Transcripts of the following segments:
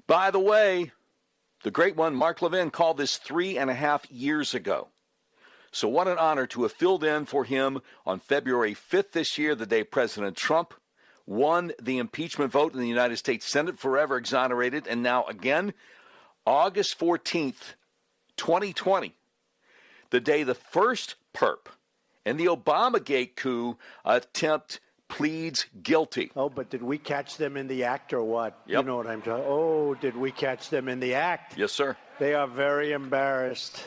By the way, the great one, Mark Levin, called this 3.5 years ago. So what an honor to have filled in for him on February 5th this year, the day President Trump won the impeachment vote in the United States Senate, forever exonerated, and now again, August 14th, 2020, the day the first perp in the Obamagate coup attempt pleads guilty. Oh, but did we catch them in the act or what? Yep. You know what I'm talking about. Oh, did we catch them in the act? Yes, sir. They are very embarrassed.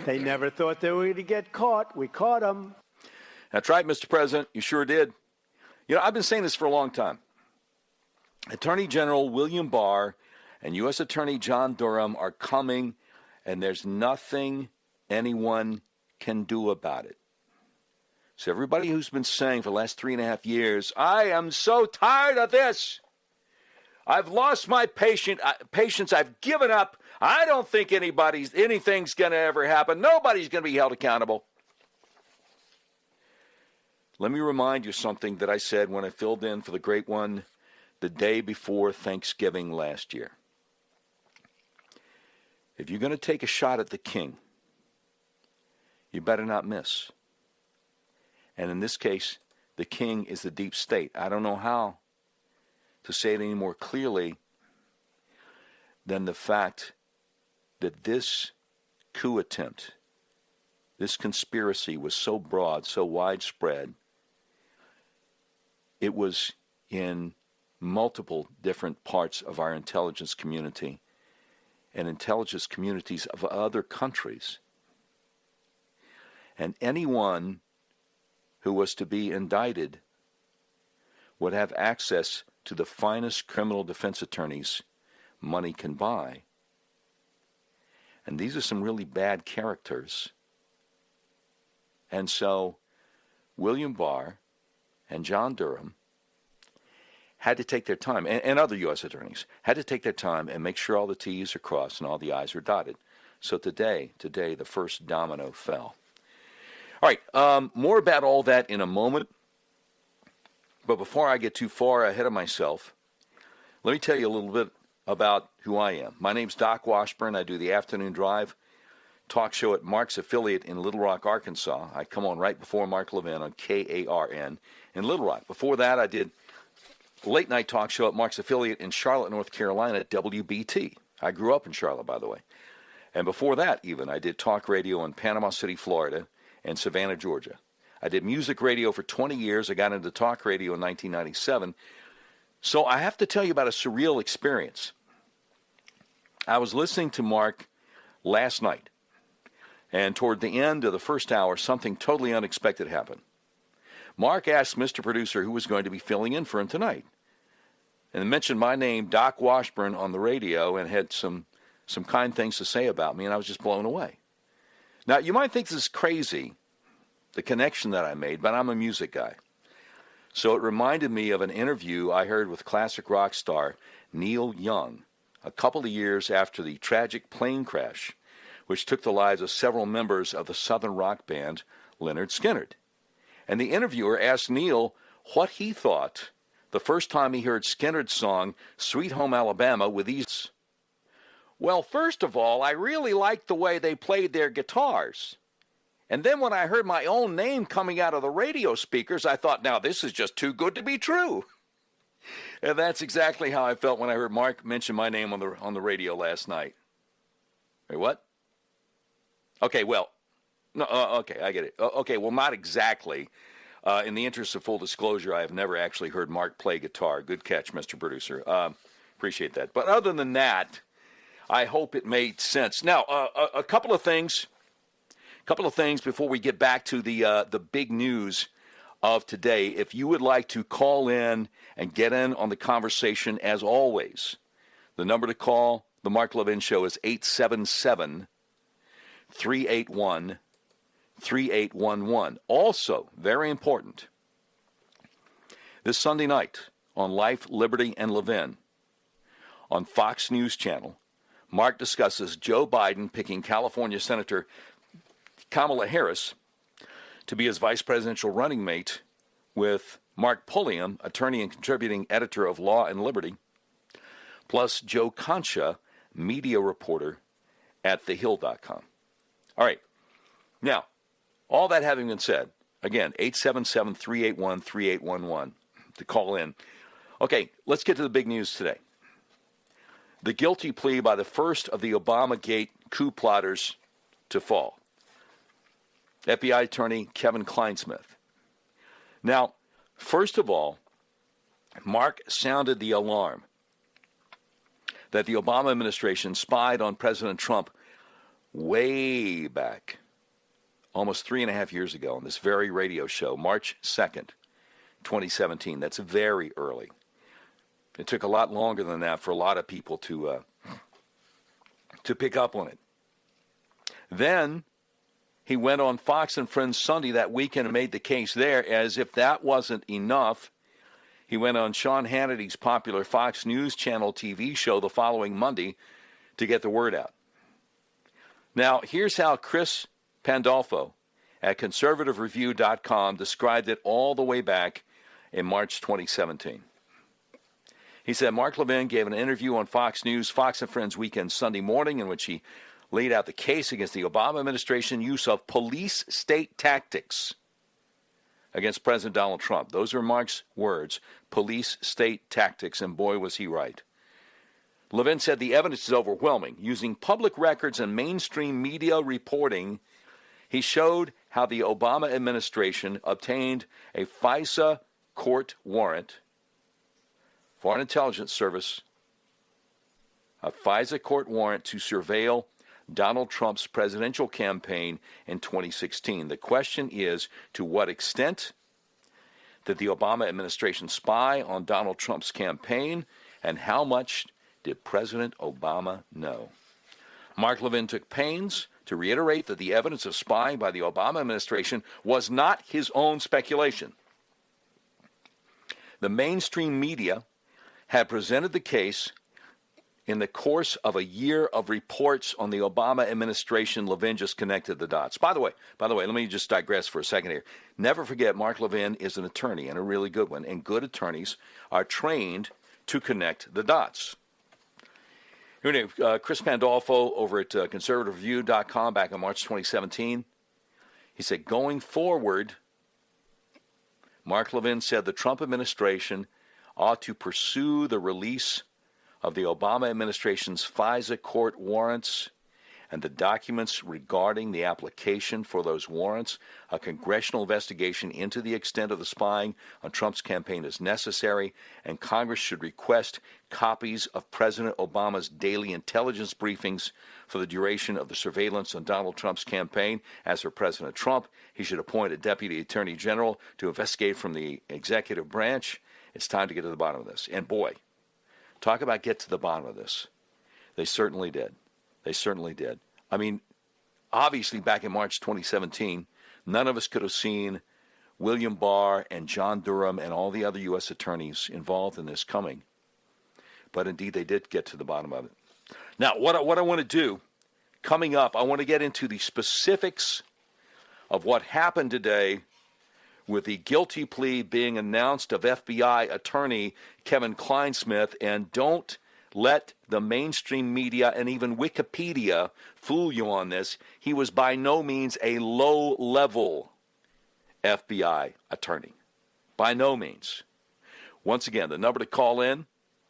They never thought they were going to get caught. We caught them. That's right, Mr. President. You sure did. You know, I've been saying this for a long time. Attorney General William Barr and U.S. Attorney John Durham are coming, and there's nothing anyone can do about it. So everybody who's been saying for the last 3.5 years, I am so tired of this. I've lost my patience. I've given up. I don't think anything's going to ever happen. Nobody's going to be held accountable. Let me remind you something that I said when I filled in for the great one the day before Thanksgiving last year. If you're going to take a shot at the king, you better not miss. And in this case, the king is the deep state. I don't know how to say it any more clearly than the fact that this coup attempt, this conspiracy was so broad, so widespread. It was in multiple different parts of our intelligence community and intelligence communities of other countries. And anyone who was to be indicted would have access to the finest criminal defense attorneys money can buy. And these are some really bad characters. And so William Barr and John Durham had to take their time, and other U.S. attorneys had to take their time and make sure all the T's are crossed and all the I's are dotted. So today, the first domino fell. All right, more about all that in a moment. But before I get too far ahead of myself, let me tell you a little bit about who I am. My name's Doc Washburn. I do the Afternoon Drive talk show at Mark's affiliate in Little Rock, Arkansas. I come on right before Mark Levin on KARN in Little Rock. Before that, I did a late-night talk show at Mark's affiliate in Charlotte, North Carolina at WBT. I grew up in Charlotte, by the way. And before that, even, I did talk radio in Panama City, Florida, and Savannah, Georgia. I did music radio for 20 years. I got into talk radio in 1997. So I have to tell you about a surreal experience. I was listening to Mark last night, and toward the end of the first hour, something totally unexpected happened. Mark asked Mr. Producer who was going to be filling in for him tonight, and mentioned my name, Doc Washburn, on the radio, and had some kind things to say about me, and I was just blown away. Now, you might think this is crazy, the connection that I made, but I'm a music guy. So it reminded me of an interview I heard with classic rock star Neil Young a couple of years after the tragic plane crash, which took the lives of several members of the southern rock band Lynyrd Skynyrd. And the interviewer asked Neil what he thought the first time he heard Skynyrd's song, Sweet Home Alabama, with these. Well, first of all, I really liked the way they played their guitars. And then when I heard my own name coming out of the radio speakers, I thought, now this is just too good to be true. And that's exactly how I felt when I heard Mark mention my name on the radio last night. Wait, what? Okay, well, no, okay, I get it. Okay, well, not exactly. In the interest of full disclosure, I have never actually heard Mark play guitar. Good catch, Mr. Producer. Appreciate that. But other than that, I hope it made sense. Now, a couple of things before we get back to the big news of today. If you would like to call in and get in on the conversation, as always, the number to call the Mark Levin Show is 877-381-3811. Also, very important, this Sunday night on Life, Liberty, and Levin on Fox News Channel, Mark discusses Joe Biden picking California Senator Kamala Harris to be his vice presidential running mate with Mark Pulliam, attorney and contributing editor of Law and Liberty. plus Joe Concha, media reporter at thehill.com. All right. Now, all that having been said, again, 877-381-3811 to call in. Okay, let's get to the big news today. The guilty plea by the first of the Obamagate coup plotters to fall, FBI attorney Kevin Kleinsmith. Now, first of all, Mark sounded the alarm that the Obama administration spied on President Trump way back, almost 3.5 years ago, on this very radio show, March 2nd, 2017. That's very early. It took a lot longer than that for a lot of people to pick up on it. Then he went on Fox and Friends Sunday that weekend and made the case there. As if that wasn't enough, he went on Sean Hannity's popular Fox News Channel TV show the following Monday to get the word out. Now, here's how Chris Pandolfo at conservativereview.com described it all the way back in March 2017. He said Mark Levin gave an interview on Fox News, Fox and Friends Weekend Sunday morning, in which he laid out the case against the Obama administration use of police state tactics against President Donald Trump. Those are Mark's words, police state tactics, and boy, was he right. Levin said the evidence is overwhelming. Using public records and mainstream media reporting, he showed how the Obama administration obtained a FISA court warrant, Foreign Intelligence Service, a FISA court warrant to surveil Donald Trump's presidential campaign in 2016. The question is, to what extent did the Obama administration spy on Donald Trump's campaign, and how much did President Obama know? Mark Levin took pains to reiterate that the evidence of spying by the Obama administration was not his own speculation. The mainstream media had presented the case in the course of a year of reports on the Obama administration. Levin just connected the dots. By the way, let me just digress for a second here. Never forget, Mark Levin is an attorney, and a really good one, and good attorneys are trained to connect the dots. Here, Chris Pandolfo over at conservativereview.com back in March 2017, he said, going forward, Mark Levin said the Trump administration ought to pursue the release of the Obama administration's FISA court warrants and the documents regarding the application for those warrants. A congressional investigation into the extent of the spying on Trump's campaign is necessary, and Congress should request copies of President Obama's daily intelligence briefings for the duration of the surveillance on Donald Trump's campaign. As for President Trump, he should appoint a deputy attorney general to investigate from the executive branch. It's time to get to the bottom of this. And boy, talk about get to the bottom of this. They certainly did. They certainly did. I mean, obviously back in March 2017, none of us could have seen William Barr and John Durham and all the other U.S. attorneys involved in this coming. But indeed, they did get to the bottom of it. Now, what I want to do, coming up, I want to get into the specifics of what happened today with the guilty plea being announced of FBI attorney Kevin Kleinsmith. And don't let the mainstream media and even Wikipedia fool you on this. He was by no means a low-level FBI attorney. By no means. Once again, the number to call in,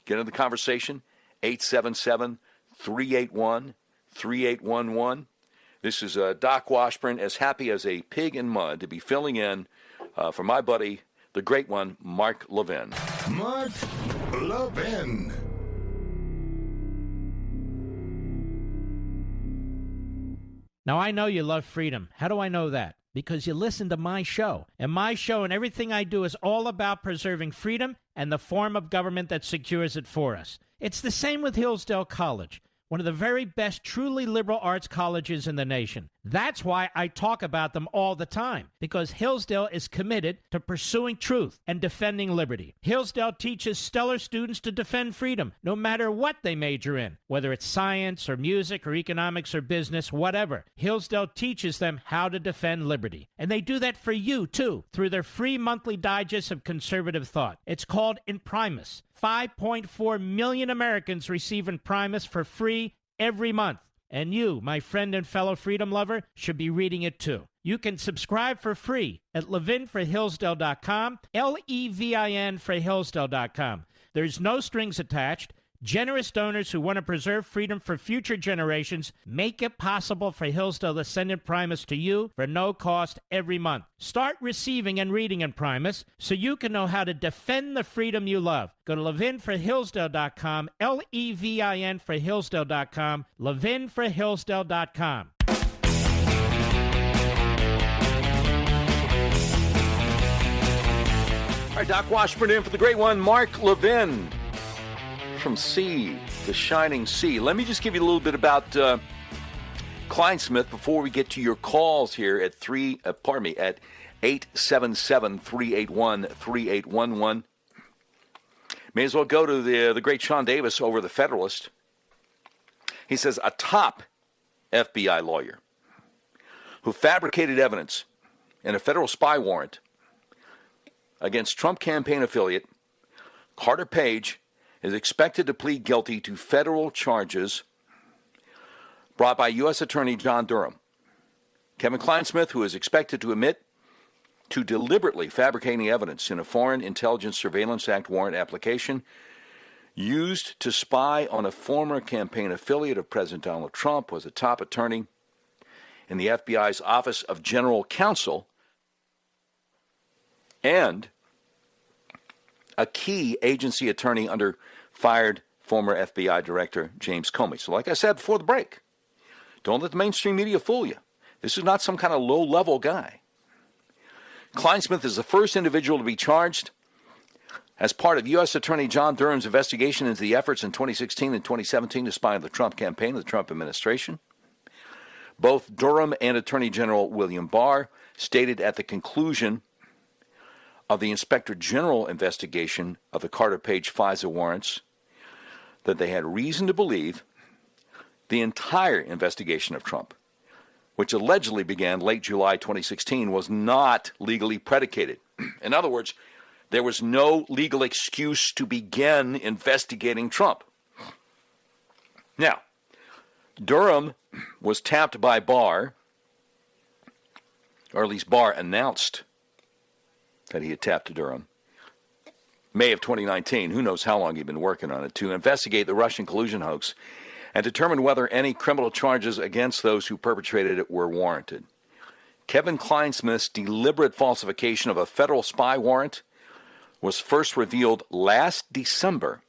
get into the conversation, 877-381-3811. This is Doc Washburn, as happy as a pig in mud to be filling in for my buddy, the great one, Mark Levin. Mark Levin. Now, I know you love freedom. How do I know that? Because you listen to my show. And my show and everything I do is all about preserving freedom and the form of government that secures it for us. It's the same with Hillsdale College, one of the very best truly liberal arts colleges in the nation. That's why I talk about them all the time, because Hillsdale is committed to pursuing truth and defending liberty. Hillsdale teaches stellar students to defend freedom, no matter what they major in, whether it's science or music or economics or business, whatever. Hillsdale teaches them how to defend liberty. And they do that for you, too, through their free monthly digest of conservative thought. It's called In Primis. 5.4 million Americans receiving Primus for free every month. And you, my friend and fellow freedom lover, should be reading it too. You can subscribe for free at levinforhillsdale.com, Levin for Hillsdale.com. There's no strings attached. Generous donors who want to preserve freedom for future generations make it possible for Hillsdale to send in Primus to you for no cost every month. Start receiving and reading in Primus so you can know how to defend the freedom you love. Go to levinforhillsdale.com, Levin for Hillsdale.com, levinforhillsdale.com. All right, Doc Washburn in for the great one, Mark Levin. From sea to shining sea. Let me just give you a little bit about Kleinsmith before we get to your calls here at 877-381-3811. May as well go to the great Sean Davis over the Federalist. He says a top FBI lawyer who fabricated evidence in a federal spy warrant against Trump campaign affiliate Carter Page is expected to plead guilty to federal charges brought by U.S. Attorney John Durham. Kevin Kleinsmith, who is expected to admit to deliberately fabricating evidence in a Foreign Intelligence Surveillance Act warrant application used to spy on a former campaign affiliate of President Donald Trump, was a top attorney in the FBI's Office of General Counsel and a key agency attorney under fired former FBI Director James Comey. So like I said before the break, don't let the mainstream media fool you. This is not some kind of low-level guy. Kleinsmith is the first individual to be charged as part of U.S. Attorney John Durham's investigation into the efforts in 2016 and 2017 to spy on the Trump campaign and the Trump administration. Both Durham and Attorney General William Barr stated at the conclusion of the Inspector General investigation of the Carter Page FISA warrants that they had reason to believe the entire investigation of Trump, which allegedly began late July 2016, was not legally predicated. In other words, there was no legal excuse to begin investigating Trump. Now, Durham was tapped by Barr, or at least Barr announced that he had tapped Durham, May of 2019, who knows how long he'd been working on it, to investigate the Russian collusion hoax and determine whether any criminal charges against those who perpetrated it were warranted. Kevin Kleinsmith's deliberate falsification of a federal spy warrant was first revealed last December,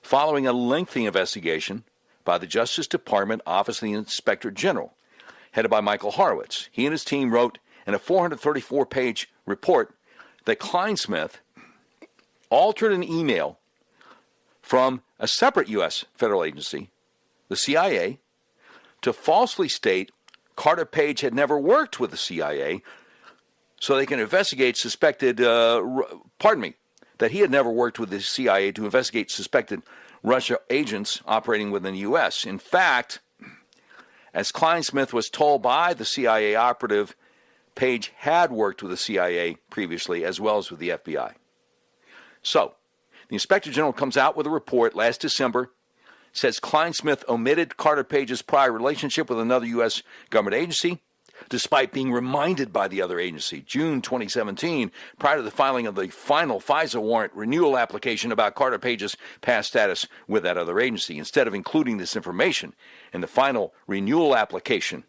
following a lengthy investigation by the Justice Department Office of the Inspector General, headed by Michael Horowitz. He and his team wrote in a 434-page report that Kleinsmith altered an email from a separate U.S. federal agency, the CIA, to falsely state Carter Page had never worked with the CIA so they can investigate that he had never worked with the CIA to investigate suspected Russia agents operating within the U.S. In fact, as Kleinsmith was told by the CIA operative, Page had worked with the CIA previously as well as with the FBI. So, the Inspector General comes out with a report last December, says Kleinsmith omitted Carter Page's prior relationship with another U.S. government agency, despite being reminded by the other agency, June 2017, prior to the filing of the final FISA warrant renewal application about Carter Page's past status with that other agency. Instead of including this information in the final renewal application,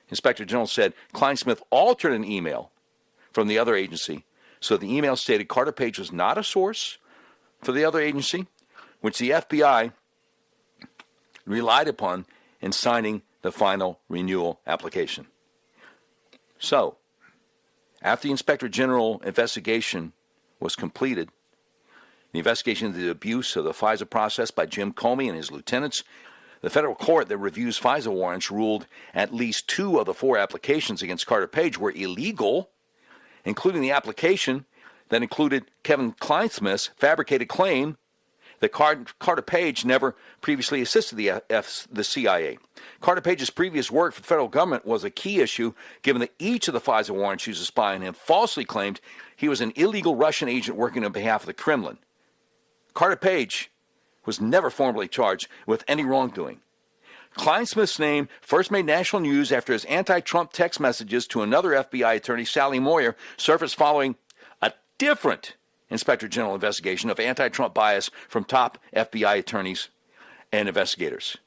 Inspector General said Kleinsmith altered an email from the other agency so the email stated Carter Page was not a source for the other agency, which the FBI relied upon in signing the final renewal application. So, after the Inspector General investigation was completed, the investigation into the abuse of the FISA process by Jim Comey and his lieutenants, the federal court that reviews FISA warrants ruled at least 2 of the 4 applications against Carter Page were illegal, including the application that included Kevin Kleinsmith's fabricated claim that Carter Page never previously assisted the CIA. Carter Page's previous work for the federal government was a key issue, given that each of the FISA warrants used to spy on him falsely claimed he was an illegal Russian agent working on behalf of the Kremlin. Carter Page was never formally charged with any wrongdoing. Kleinsmith's name first made national news after his anti-Trump text messages to another FBI attorney, Sally Moyer, surfaced following a different Inspector General investigation of anti-Trump bias from top FBI attorneys and investigators.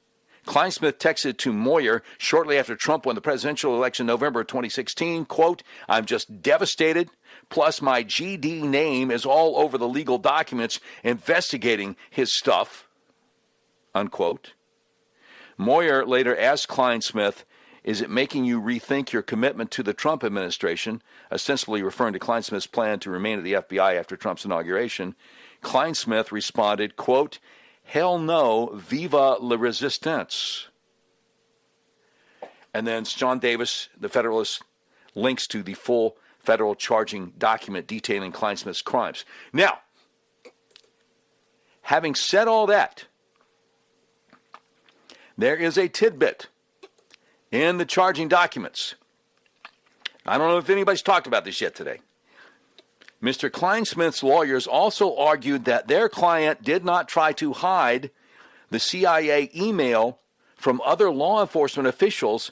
Kleinsmith texted to Moyer shortly after Trump won the presidential election in November of 2016, quote, "I'm just devastated, plus my GD name is all over the legal documents investigating his stuff," unquote. Moyer later asked Kleinsmith, "Is it making you rethink your commitment to the Trump administration?" ostensibly referring to Kleinsmith's plan to remain at the FBI after Trump's inauguration. Kleinsmith responded, quote, "Hell no, viva la resistance." And then Sean Davis, the Federalist, links to the full federal charging document detailing Kleinsmith's crimes. Now, having said all that, there is a tidbit in the charging documents. I don't know if anybody's talked about this yet today. Mr. Kleinsmith's lawyers also argued that their client did not try to hide the CIA email from other law enforcement officials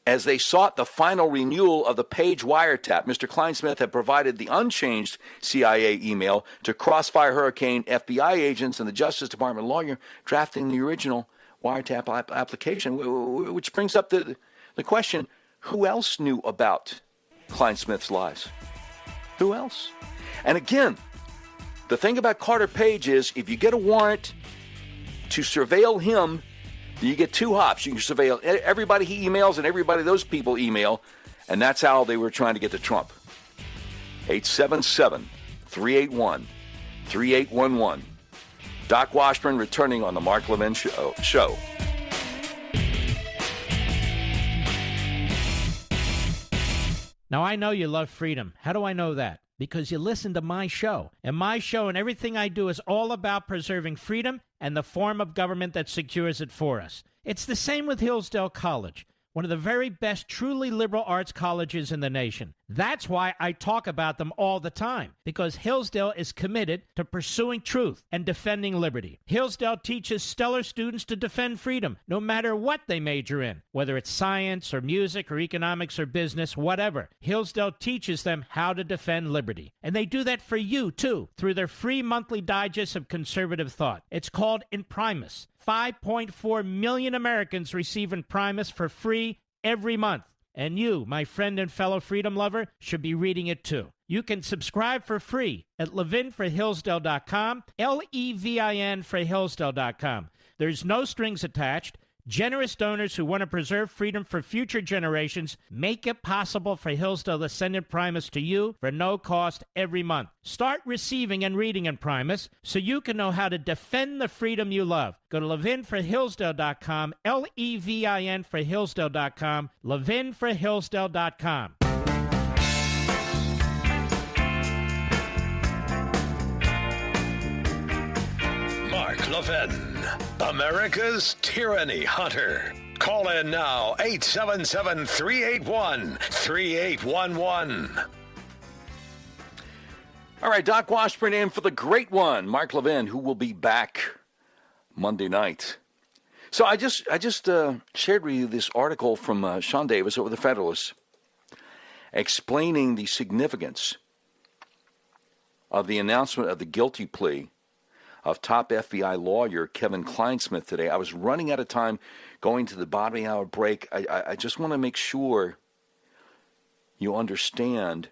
as they sought the final renewal of the Page wiretap. Mr. Kleinsmith had provided the unchanged CIA email to Crossfire Hurricane FBI agents and the Justice Department lawyer drafting the original wiretap application, which brings up the question, who else knew about Kleinsmith's lies? Who else? And again, the thing about Carter Page is if you get a warrant to surveil him, you get two hops. You can surveil everybody he emails and everybody those people email, and that's how they were trying to get to Trump. 877-381-3811. Doc Washburn returning on the Mark Levin Show. Now, I know you love freedom. How do I know that? Because you listen to my show. And my show and everything I do is all about preserving freedom and the form of government that secures it for us. It's the same with Hillsdale College, one of the very best truly liberal arts colleges in the nation. That's why I talk about them all the time, because Hillsdale is committed to pursuing truth and defending liberty. Hillsdale teaches stellar students to defend freedom, no matter what they major in, whether it's science or music or economics or business, whatever. Hillsdale teaches them how to defend liberty. And they do that for you, too, through their free monthly digest of conservative thought. It's called Imprimis. 5.4 million Americans receive Imprimis for free every month. And you, my friend and fellow freedom lover, should be reading it too. You can subscribe for free at levinforhillsdale.com, Levin for Hillsdale.com. There's no strings attached. Generous donors who want to preserve freedom for future generations make it possible for Hillsdale to send Imprimis to you for no cost every month. Start receiving and reading Imprimis so you can know how to defend the freedom you love. Go to levinforhillsdale.com, Levin for Hillsdale.com, levinforhillsdale.com. Mark Levin, America's Tyranny Hunter. Call in now, 877-381-3811. All right, Doc Washburn in for the great one, Mark Levin, who will be back Monday night. So I just shared with you this article from Sean Davis over the Federalist explaining the significance of the announcement of the guilty plea of top FBI lawyer Kevin Kleinsmith today. I was running out of time going to the bottom of the hour break. I just want to make sure you understand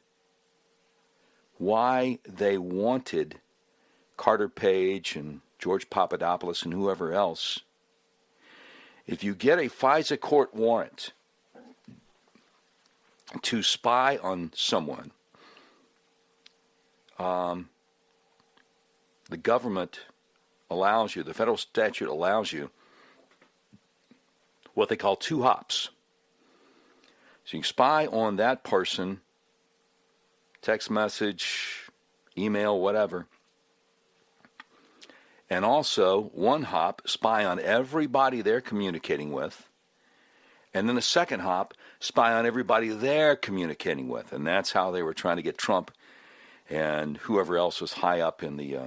why they wanted Carter Page and George Papadopoulos and whoever else. If you get a FISA court warrant to spy on someone, the government allows you, the federal statute allows you what they call two hops. So you can spy on that person, text message, email, whatever. And also, one hop, spy on everybody they're communicating with. And then a second hop, spy on everybody they're communicating with. And that's how they were trying to get Trump and whoever else was high up in the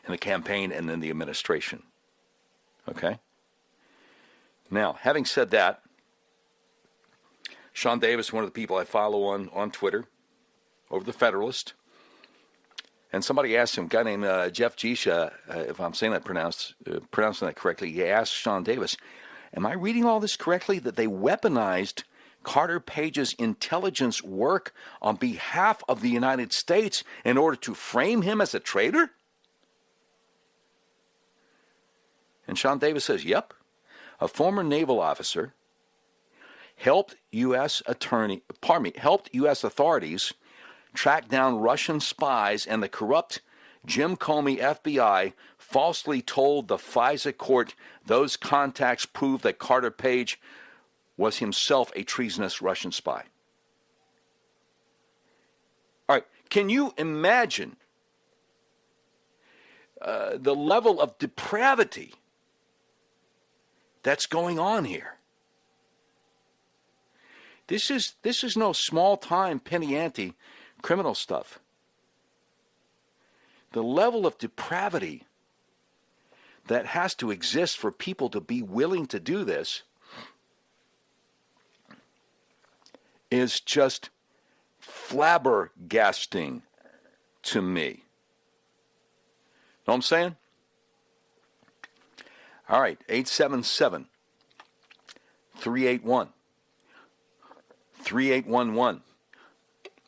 in the campaign and in the administration. Okay? Now, having said that, Sean Davis, one of the people I follow on Twitter, over the Federalist, and somebody asked him, a guy named Jeff Gisha, if I'm saying that pronouncing that correctly, he asked Sean Davis, am I reading all this correctly, that they weaponized Carter Page's intelligence work on behalf of the United States in order to frame him as a traitor? And Sean Davis says, yep. A former naval officer helped U.S. authorities track down Russian spies, and the corrupt Jim Comey FBI falsely told the FISA court those contacts proved that Carter Page was himself a treasonous Russian spy. All right, can you imagine the level of depravity that's going on here? This is no small-time penny ante criminal stuff. The level of depravity that has to exist for people to be willing to do this is just flabbergasting to me. Know what I'm saying? All right, 877-381-3811.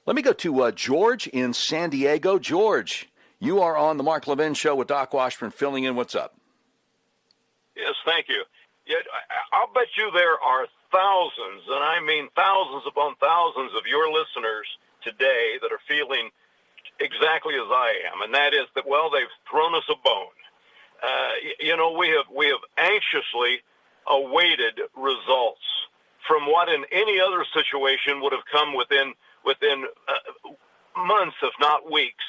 Let me go to George in San Diego. George, you are on the Mark Levin Show with Doc Washburn filling in. What's up? Yes, thank you. Yeah, I'll bet you there are thousands, and I mean thousands upon thousands of your listeners today that are feeling exactly as I am, and that is that, well, they've thrown us a bone. We have anxiously awaited results from what in any other situation would have come within months, if not weeks,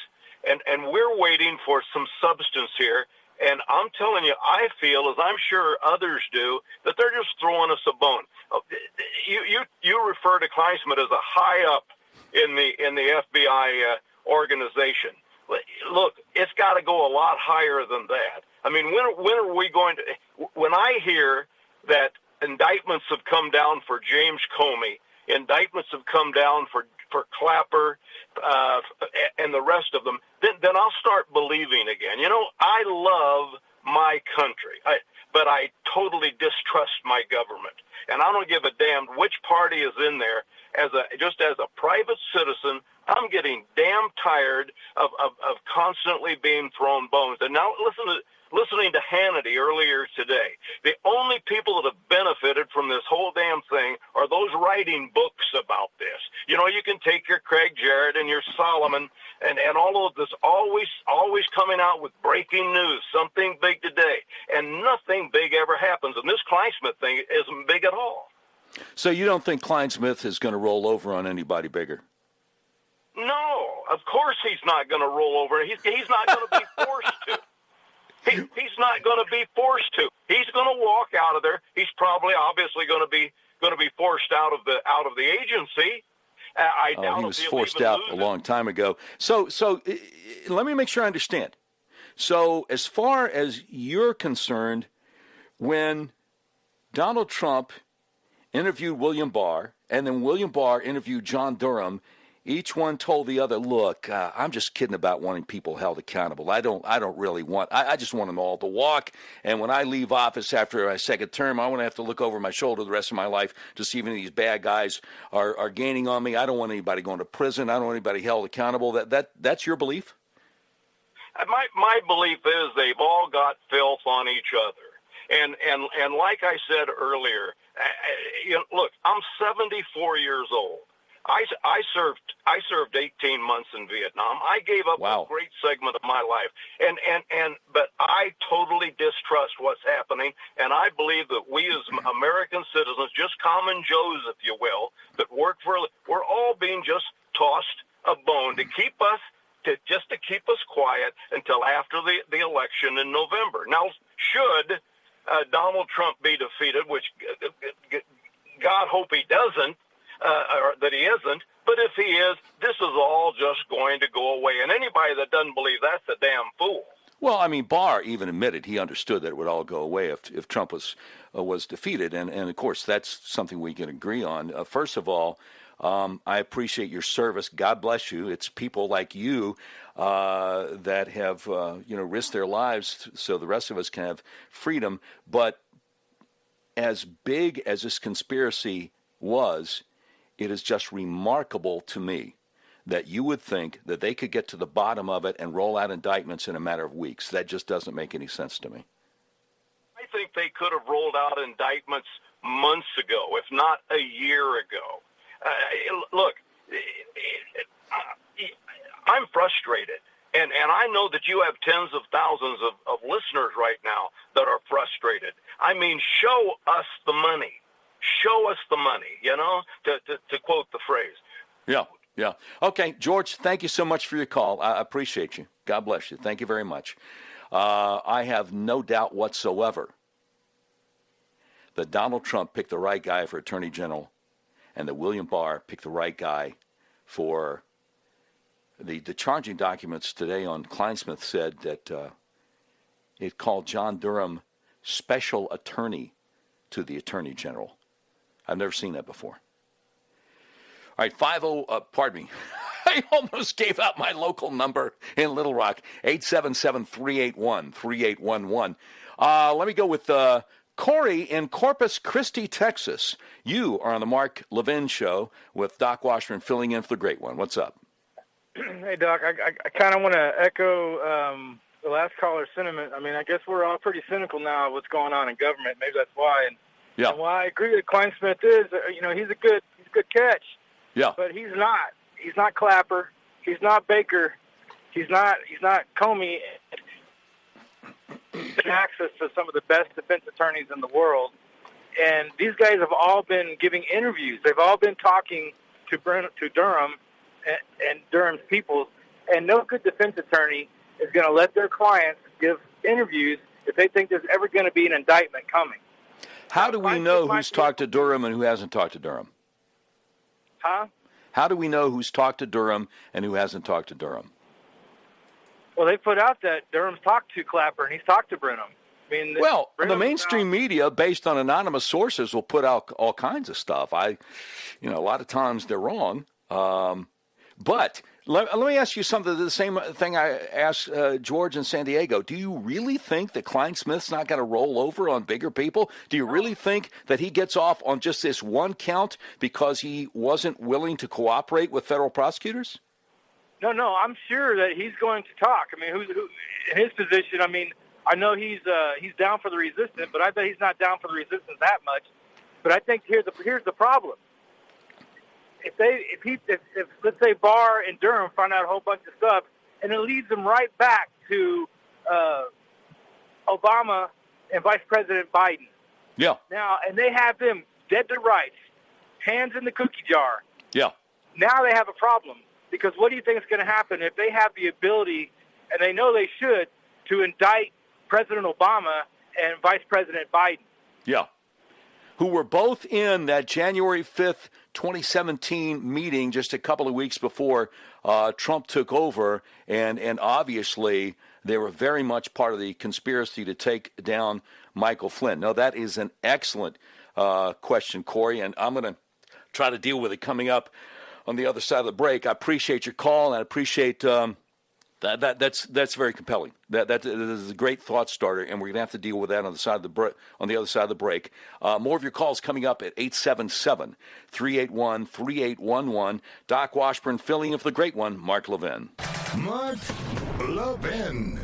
and we're waiting for some substance here. And I'm telling you, I feel, as I'm sure others do, that they're just throwing us a bone. You refer to Kleisman as a high up in the FBI organization. Look, it's got to go a lot higher than that. I mean, when are we going to? When I hear that indictments have come down for James Comey, indictments have come down for Clapper, and the rest of them, then I'll start believing again. You know, I love my country, but I totally distrust my government, and I don't give a damn which party is in there. Just as a private citizen, I'm getting damn tired of constantly being thrown bones. And now listening to Hannity earlier today, the only people that have benefited from this whole damn thing are those writing books about this. You know, you can take your Craig Jarrett and your Solomon and all of this always coming out with breaking news, something big today, and nothing big ever happens. And this Kleinsmith thing isn't big at all. So you don't think Kleinsmith is going to roll over on anybody bigger? No, of course he's not going to roll over. He's not going to be forced to. He's not going to be forced to. He's going to walk out of there. He's obviously going to be forced out of the agency. I doubt he was forced out a long time ago. So let me make sure I understand. So as far as you're concerned, when Donald Trump interviewed William Barr, and then William Barr interviewed John Durham, each one told the other, look, I'm just kidding about wanting people held accountable. I don't really want, I just want them all to walk. And when I leave office after my second term, I want to have to look over my shoulder the rest of my life to see if any of these bad guys are gaining on me. I don't want anybody going to prison. I don't want anybody held accountable. That's your belief? My belief is they've all got filth on each other. And like I said earlier, look, I'm 74 years old. I served 18 months in Vietnam. I gave up a great segment of my life, but I totally distrust what's happening, and I believe that we as American citizens, just common Joes, if you will, that work we're all being just tossed a bone to keep us quiet until after the election in November. Now, should Donald Trump be defeated, which God hope he doesn't, or that he isn't, but if he is, this is all just going to go away. And anybody that doesn't believe that's a damn fool. Well, I mean, Barr even admitted he understood that it would all go away if Trump was defeated, and of course that's something we can agree on. First of all, I appreciate your service. God bless you. It's people like you that have risked their lives so the rest of us can have freedom. But as big as this conspiracy was, it is just remarkable to me that you would think that they could get to the bottom of it and roll out indictments in a matter of weeks. That just doesn't make any sense to me. I think they could have rolled out indictments months ago, if not a year ago. Look, I'm frustrated, and I know that you have tens of thousands of listeners right now that are frustrated. I mean, show us the money. Show us the money, to quote the phrase. Yeah. Yeah. Okay, George, thank you so much for your call. I appreciate you. God bless you. Thank you very much. I have no doubt whatsoever that Donald Trump picked the right guy for Attorney General and that William Barr picked the right guy for the charging documents today on Kleinsmith said that it called John Durham special attorney to the Attorney General. I've never seen that before. All right, pardon me. I almost gave out my local number in Little Rock, 877-381-3811. Let me go with Corey in Corpus Christi, Texas. You are on the Mark Levin Show with Doc Washburn filling in for the great one. What's up? Hey, Doc, I kind of want to echo the last caller's sentiment. I mean, I guess we're all pretty cynical now of what's going on in government. Maybe that's why. And why I agree that Kleinsmith is, he's a good catch. Yeah. But he's not. He's not Clapper. He's not Baker. He's not Comey. Access to some of the best defense attorneys in the world. And these guys have all been giving interviews. They've all been talking to Durham and Durham's people. And no good defense attorney is going to let their clients give interviews if they think there's ever going to be an indictment coming. How do we know who's talked to Durham and who hasn't talked to Durham? Huh? How do we know who's talked to Durham and who hasn't talked to Durham? Well, they put out that Durham's talked to Clapper and he's talked to Brenham. I mean, the mainstream media, based on anonymous sources, will put out all kinds of stuff. A lot of times they're wrong. But let me ask you something. The same thing I asked George in San Diego. Do you really think that Kleinsmith's not going to roll over on bigger people? Do you really think that he gets off on just this one count because he wasn't willing to cooperate with federal prosecutors? No, I'm sure that he's going to talk. I mean, who in his position? I mean, I know he's down for the resistance, but I bet he's not down for the resistance that much. But I think here's the problem. If let's say Barr and Durham find out a whole bunch of stuff, and it leads them right back to Obama and Vice President Biden. Yeah. Now, and they have them dead to rights, hands in the cookie jar. Yeah. Now they have a problem, because what do you think is going to happen if they have the ability, and they know they should, to indict President Obama and Vice President Biden? Yeah. Who were both in that January 5th, 2017 meeting just a couple of weeks before Trump took over, and obviously they were very much part of the conspiracy to take down Michael Flynn. No, that is an excellent question, Corey, and I'm going to try to deal with it coming up on the other side of the break. I appreciate your call, and I appreciate that's very compelling. That is a great thought starter, and we're going to have to deal with that on the other side of the break. More of your calls coming up at 877-381-3811. Doc Washburn filling in for the great one, Mark Levin. Mark Levin.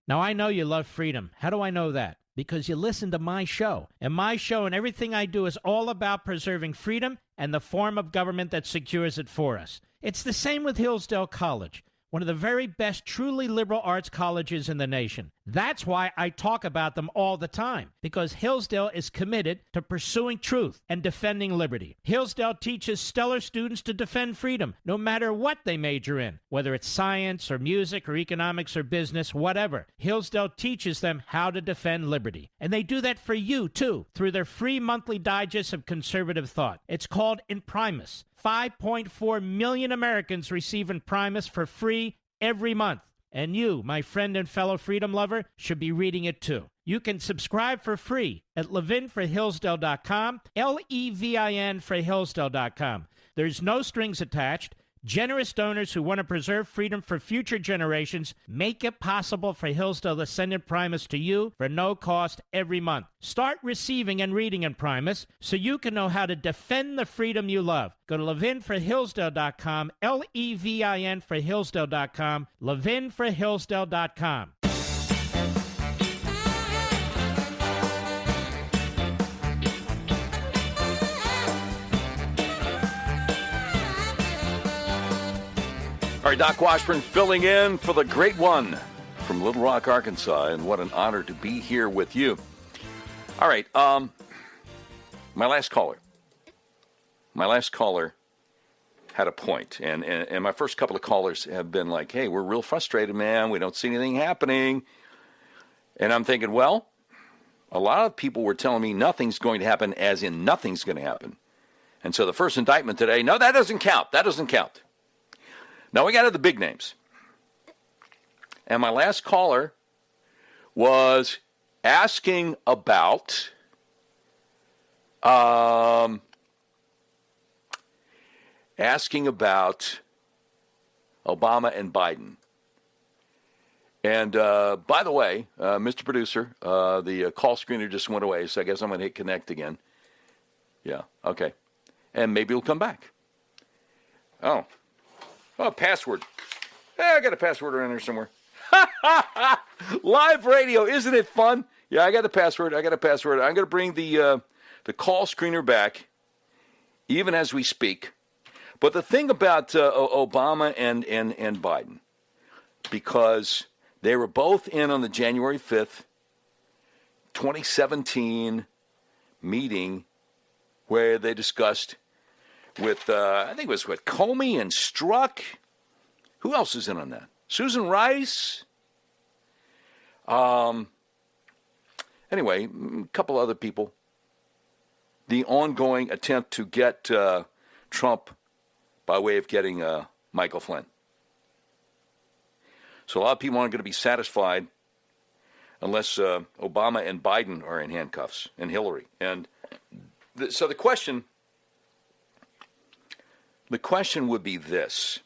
Now, I know you love freedom. How do I know that? Because you listen to my show. And my show and everything I do is all about preserving freedom and the form of government that secures it for us. It's the same with Hillsdale College. one of the very best truly liberal arts colleges in the nation. That's why I talk about them all the time, because Hillsdale is committed to pursuing truth and defending liberty. Hillsdale teaches stellar students to defend freedom, no matter what they major in, whether it's science or music or economics or business, whatever. Hillsdale teaches them how to defend liberty. And they do that for you, too, through their free monthly digest of conservative thought. It's called Imprimis. 5.4 million Americans receive Imprimis for free every month. And you, my friend and fellow freedom lover, should be reading it too. You can subscribe for free at levinforhillsdale.com, Levin for Hillsdale.com. There's no strings attached. Generous donors who want to preserve freedom for future generations make it possible for Hillsdale to send Imprimis to you for no cost every month. Start receiving and reading Imprimis so you can know how to defend the freedom you love. Go to levinforhillsdale.com, Levin for Hillsdale.com, levinforhillsdale.com. All right, Doc Washburn filling in for the great one from Little Rock, Arkansas, and what an honor to be here with you. All right, my last caller had a point, and my first couple of callers have been like, hey, we're real frustrated, man. We don't see anything happening. And I'm thinking, well, a lot of people were telling me nothing's going to happen, as in nothing's going to happen. And so the first indictment today, no, that doesn't count. That doesn't count. Now we got to the big names. And my last caller was asking about Obama and Biden. And by the way, Mr. Producer, the call screener just went away, so I guess I'm going to hit connect again. Yeah, okay. And maybe it'll come back. Oh, password. I got a password around there somewhere. Live radio, isn't it fun? Yeah, I got the password. I'm going to bring the call screener back, even as we speak. But the thing about Obama and Biden, because they were both in on the January 5th, 2017 meeting where they discussed with, I think it was with Comey and Strzok. Who else is in on that? Susan Rice. Anyway, a couple other people. The ongoing attempt to get Trump by way of getting Michael Flynn. So a lot of people aren't going to be satisfied unless Obama and Biden are in handcuffs, and Hillary. And so the question would be this.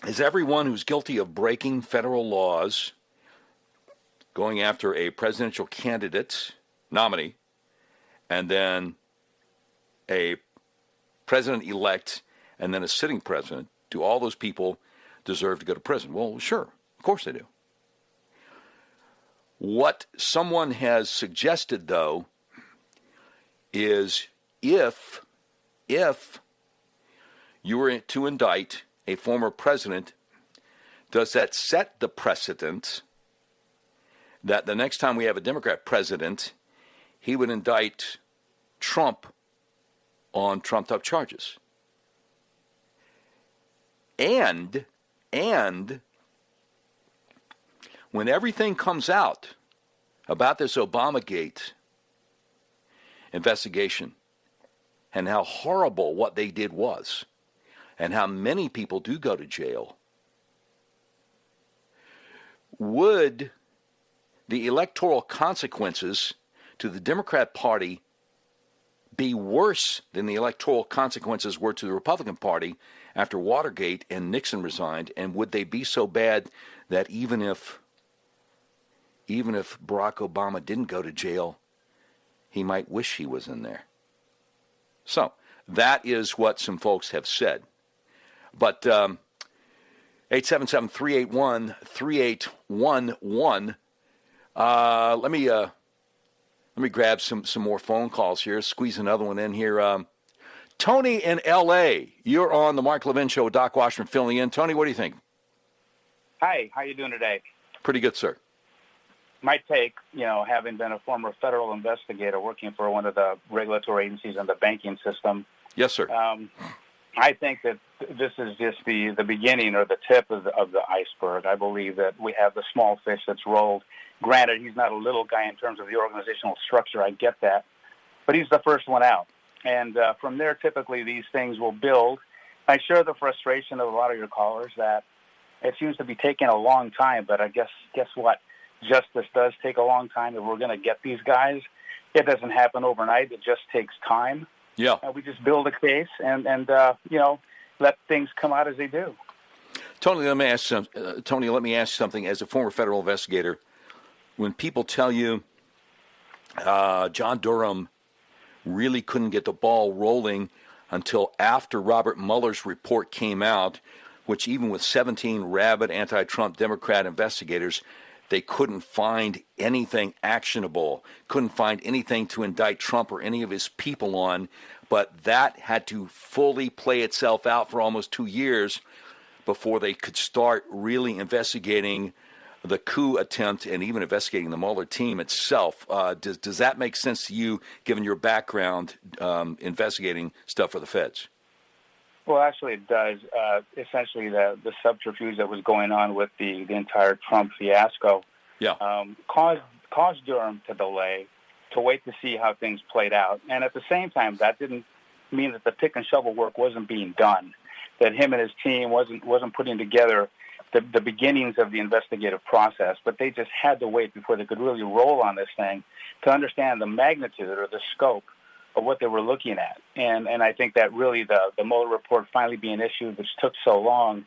Is everyone who's guilty of breaking federal laws going after a presidential candidate, nominee, and then a president-elect, and then a sitting president, do all those people deserve to go to prison? Well, sure. Of course they do. What someone has suggested, though, is if you were to indict a former president, does that set the precedent that the next time we have a Democrat president, he would indict Trump on trumped-up charges? And when everything comes out about this Obamagate investigation and how horrible what they did was, and how many people do go to jail, would the electoral consequences to the Democrat Party be worse than the electoral consequences were to the Republican Party after Watergate and Nixon resigned? And would they be so bad that even if Barack Obama didn't go to jail, he might wish he was in there? So that is what some folks have said. But 877-381-3811. Let me grab some more phone calls here. Squeeze another one in here. Tony in L.A., you're on the Mark Levin Show. Doc Washburn filling in. Tony, what do you think? Hi, how you doing today? Pretty good, sir. My take, having been a former federal investigator working for one of the regulatory agencies in the banking system. Yes, sir. I think that this is just the beginning or the tip of the iceberg. I believe that we have the small fish that's rolled. Granted, he's not a little guy in terms of the organizational structure. I get that. But he's the first one out. And from there, typically, these things will build. I share the frustration of a lot of your callers that it seems to be taking a long time. But I guess what? Justice does take a long time. If we're going to get these guys, it doesn't happen overnight. It just takes time. Yeah. We just build a case and let things come out as they do. Tony, let me ask you something. As a former federal investigator, when people tell you John Durham really couldn't get the ball rolling until after Robert Mueller's report came out, which even with 17 rabid anti-Trump Democrat investigators, they couldn't find anything actionable, couldn't find anything to indict Trump or any of his people on. But that had to fully play itself out for almost 2 years before they could start really investigating the coup attempt and even investigating the Mueller team itself. Does that make sense to you, given your background investigating stuff for the feds? Well, actually, it does. Essentially, the subterfuge that was going on with the entire Trump fiasco caused Durham to delay, to wait to see how things played out. And at the same time, that didn't mean that the pick and shovel work wasn't being done, that him and his team wasn't putting together the beginnings of the investigative process. But they just had to wait before they could really roll on this thing to understand the magnitude or the scope of what they were looking at. And I think that really the Mueller report finally being issued, which took so long,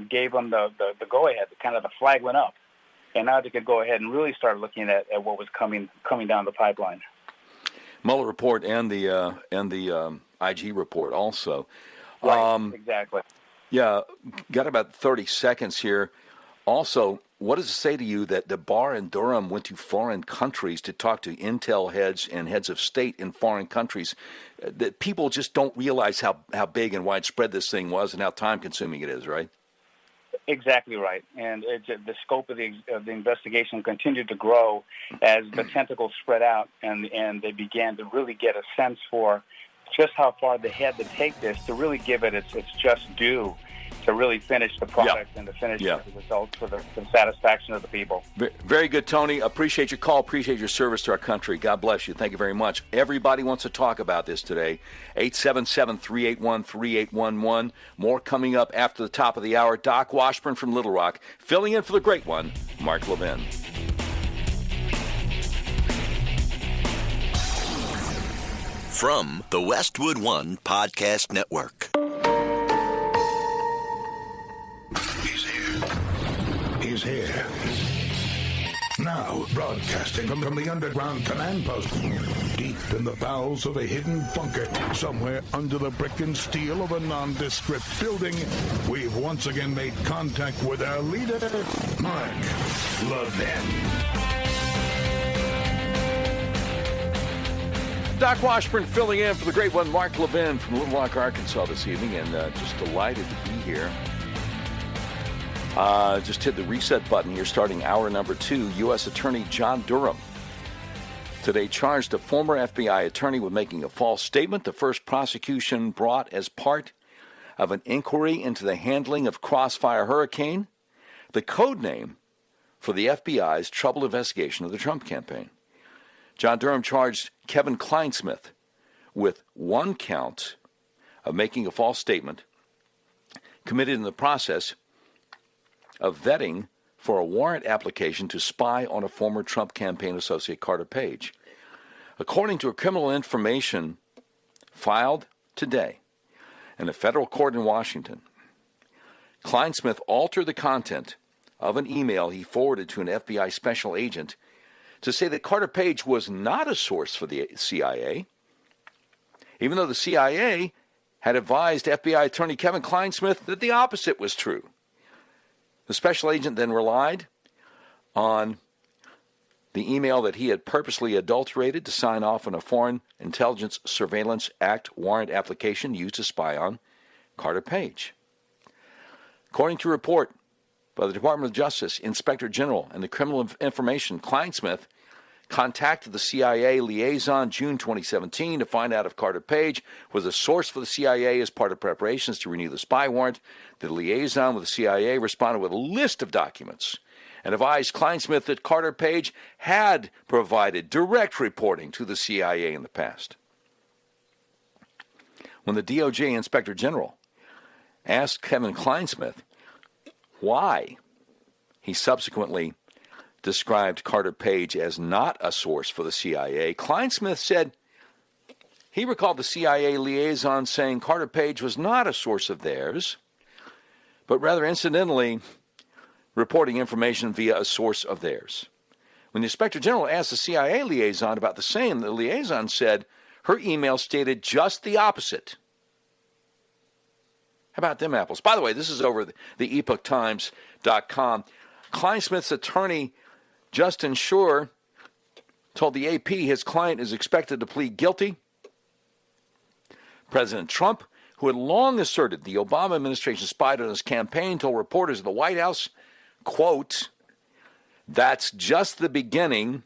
gave them the go-ahead, kind of the flag went up. And now they could go ahead and really start looking at what was coming down the pipeline. Mueller report and the IG report also. Right, exactly. Yeah, got about 30 seconds here. Also, what does it say to you that the Barr and Durham went to foreign countries to talk to intel heads and heads of state in foreign countries? That people just don't realize how big and widespread this thing was and how time-consuming it is, right? Exactly right. And the scope of the investigation continued to grow as the tentacles spread out and they began to really get a sense for just how far they had to take this to really give it its just due, to really finish the product and to finish the results for the satisfaction of the people. Very good, Tony. Appreciate your call. Appreciate your service to our country. God bless you. Thank you very much. Everybody wants to talk about this today. 877-381-3811. More coming up after the top of the hour. Doc Washburn from Little Rock, filling in for the great one, Mark Levin. From the Westwood One Podcast Network. He's here. Now, broadcasting from the underground command post, deep in the bowels of a hidden bunker, somewhere under the brick and steel of a nondescript building, we've once again made contact with our leader, Mark Levin. Doc Washburn filling in for the great one, Mark Levin from Little Rock, Arkansas this evening, and just delighted to be here. Just hit the reset button here, starting hour number 2. U.S. Attorney John Durham today charged a former FBI attorney with making a false statement. The first prosecution brought as part of an inquiry into the handling of Crossfire Hurricane, the code name for the FBI's troubled investigation of the Trump campaign. John Durham charged Kevin Kleinsmith with 1 count of making a false statement committed in the process of vetting for a warrant application to spy on a former Trump campaign associate, Carter Page. According to a criminal information filed today in a federal court in Washington, Kleinsmith altered the content of an email he forwarded to an FBI special agent to say that Carter Page was not a source for the CIA, even though the CIA had advised FBI attorney Kevin Kleinsmith that the opposite was true. The special agent then relied on the email that he had purposely adulterated to sign off on a Foreign Intelligence Surveillance Act warrant application used to spy on Carter Page. According to a report by the Department of Justice, Inspector General, and the Criminal Information, Kleinsmith contacted the CIA liaison June 2017 to find out if Carter Page was a source for the CIA as part of preparations to renew the spy warrant. The liaison with the CIA responded with a list of documents and advised Kleinsmith that Carter Page had provided direct reporting to the CIA in the past. When the DOJ Inspector General asked Kevin Kleinsmith why he subsequently described Carter Page as not a source for the CIA, Kleinsmith said he recalled the CIA liaison saying Carter Page was not a source of theirs, but rather incidentally reporting information via a source of theirs. When the Inspector General asked the CIA liaison about the same, the liaison said her email stated just the opposite. How about them apples? By the way, this is over the epochtimes.com. Kleinsmith's attorney, Justin Schur, told the AP his client is expected to plead guilty. President Trump, who had long asserted the Obama administration spied on his campaign, told reporters at the White House, quote, "That's just the beginning,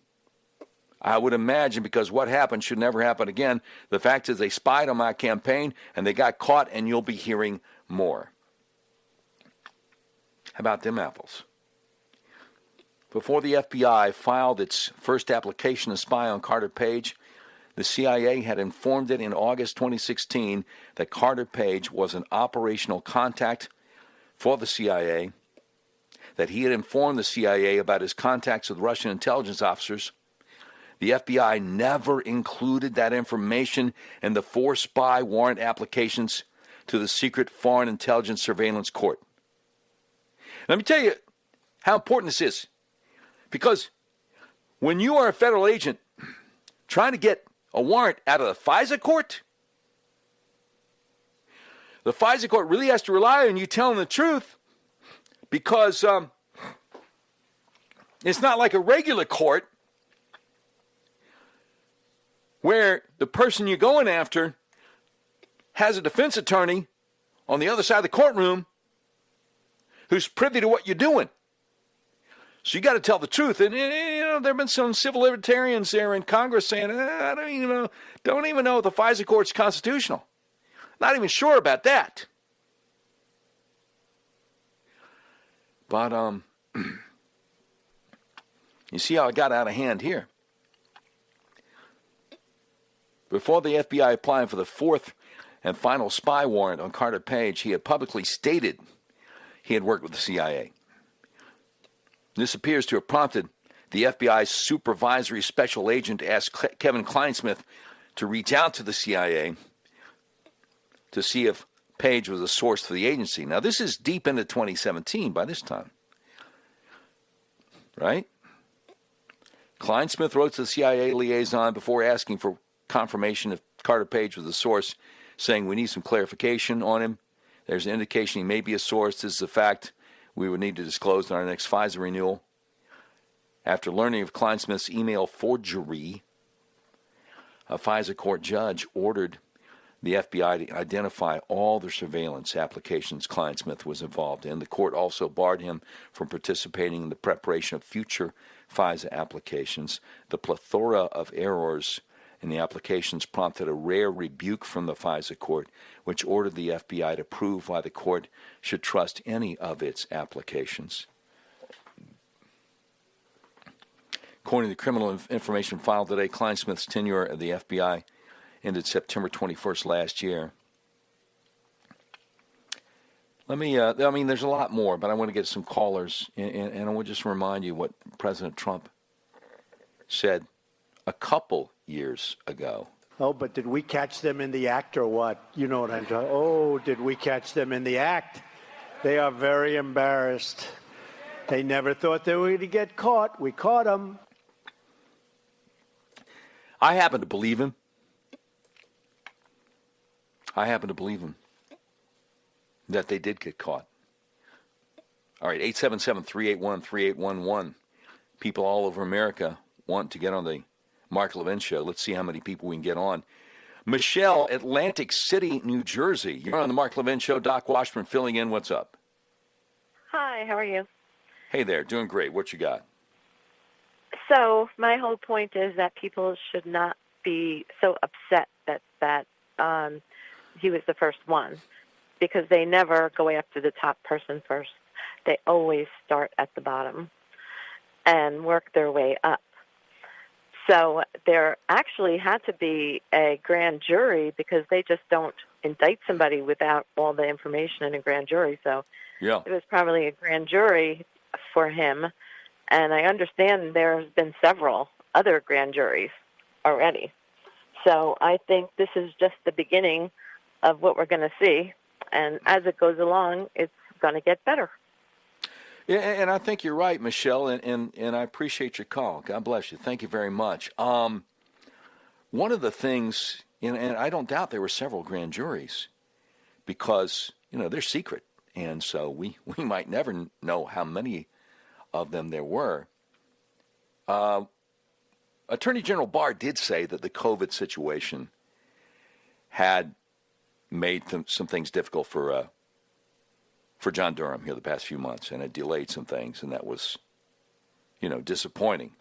I would imagine, because what happened should never happen again. The fact is they spied on my campaign and they got caught, and you'll be hearing more." How about them apples? Before the FBI filed its first application to spy on Carter Page, the CIA had informed it in August 2016 that Carter Page was an operational contact for the CIA, that he had informed the CIA about his contacts with Russian intelligence officers. The FBI never included that information in the 4 spy warrant applications to the secret Foreign Intelligence Surveillance Court. Let me tell you how important this is. Because when you are a federal agent trying to get a warrant out of the FISA court, the FISA court really has to rely on you telling the truth, because it's not like a regular court where the person you're going after has a defense attorney on the other side of the courtroom who's privy to what you're doing. So you got to tell the truth. And there have been some civil libertarians there in Congress saying, I don't even know if the FISA court's constitutional. Not even sure about that. But you see how it got out of hand here. Before the FBI applied for the 4th and final spy warrant on Carter Page, he had publicly stated he had worked with the CIA. This appears to have prompted the FBI's supervisory special agent to ask Kevin Kleinsmith to reach out to the CIA to see if Page was a source for the agency. Now, this is deep into 2017 by this time, right? Kleinsmith wrote to the CIA liaison before asking for confirmation if Carter Page was a source, saying we need some clarification on him. There's an indication he may be a source. This is a fact we would need to disclose in our next FISA renewal. After learning of Kleinsmith's email forgery, a FISA court judge ordered the FBI to identify all the surveillance applications Kleinsmith was involved in. The court also barred him from participating in the preparation of future FISA applications. The plethora of errors in the applications prompted a rare rebuke from the FISA court, which ordered the FBI to prove why the court should trust any of its applications. According to the criminal information filed today, Kleinsmith's tenure at the FBI ended September 21st last year. There's a lot more, but I want to get some callers, and I want to just remind you what President Trump said a couple years ago. Oh, but did we catch them in the act or what? You know what I'm talking. Oh, did we catch them in the act? They are very embarrassed. They never thought they were going to get caught. We caught them. I happen to believe him. That they did get caught. All right, 877-381-3811. People all over America want to get on the Mark Levin Show. Let's see how many people we can get on. Michelle, Atlantic City, New Jersey. You're on the Mark Levin Show. Doc Washburn filling in. What's up? Hi, how are you? Hey there, doing great. What you got? So my whole point is that people should not be so upset that he was the first one, because they never go after the top person first. They always start at the bottom and work their way up. So there actually had to be a grand jury, because they just don't indict somebody without all the information in a grand jury. So yeah, it was probably a grand jury for him. And I understand there's been several other grand juries already. So I think this is just the beginning of what we're going to see. And as it goes along, it's going to get better. Yeah, and I think you're right, Michelle, and I appreciate your call. God bless you. Thank you very much. One of the things, and I don't doubt there were several grand juries, because, they're secret. And so we might never know how many of them there were. Attorney General Barr did say that the COVID situation had made some things difficult for John Durham here the past few months, and it delayed some things, and that was, disappointing.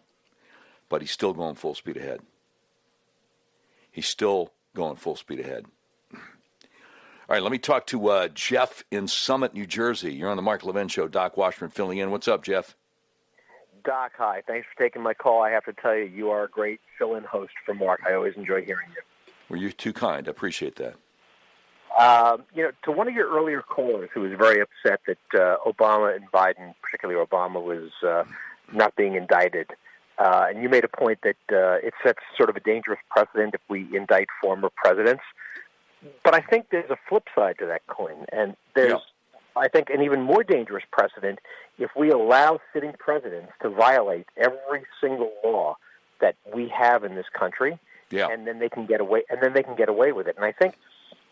But he's still going full speed ahead. He's still going full speed ahead. All right, let me talk to Jeff in Summit, New Jersey. You're on the Mark Levin Show. Doc Washburn filling in. What's up, Jeff? Doc, hi. Thanks for taking my call. I have to tell you, you are a great fill-in host for Mark. I always enjoy hearing you. Well, you're too kind. I appreciate that. To one of your earlier callers who was very upset that Obama and Biden, particularly Obama, was not being indicted, and you made a point that it sets sort of a dangerous precedent if we indict former presidents. But I think there's a flip side to that coin, and there's, I think, an even more dangerous precedent if we allow sitting presidents to violate every single law that we have in this country, and then they can get away. With it. And I think,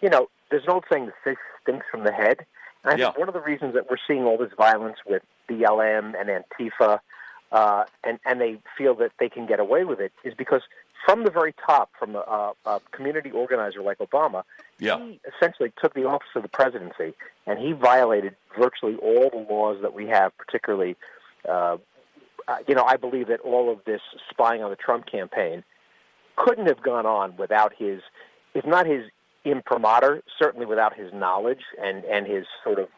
there's an old saying, the fish stinks from the head. And I think one of the reasons that we're seeing all this violence with BLM and Antifa, and they feel that they can get away with it, is because from the very top, from a community organizer like Obama, he essentially took the office of the presidency, and he violated virtually all the laws that we have, particularly, I believe that all of this spying on the Trump campaign couldn't have gone on without his, if not his imprimatur, certainly without his knowledge and his sort of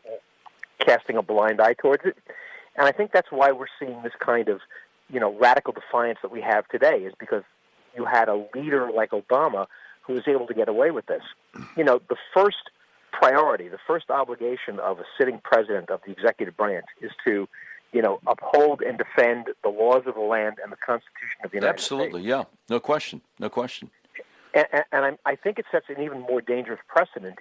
casting a blind eye towards it. And I think that's why we're seeing this kind of, radical defiance that we have today, is because you had a leader like Obama who was able to get away with this. The first priority, the first obligation of a sitting president of the executive branch is to, uphold and defend the laws of the land and the Constitution of the United States. Absolutely, yeah. No question. And I think it sets an even more dangerous precedent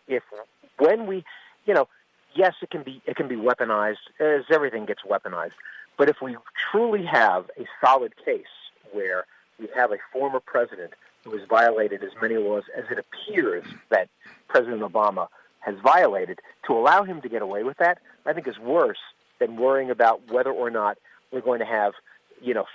when we, yes, it can be weaponized, as everything gets weaponized. But if we truly have a solid case where we have a former president who has violated as many laws as it appears that President Obama has violated, to allow him to get away with that, I think is worse than worrying about whether or not we're going to have,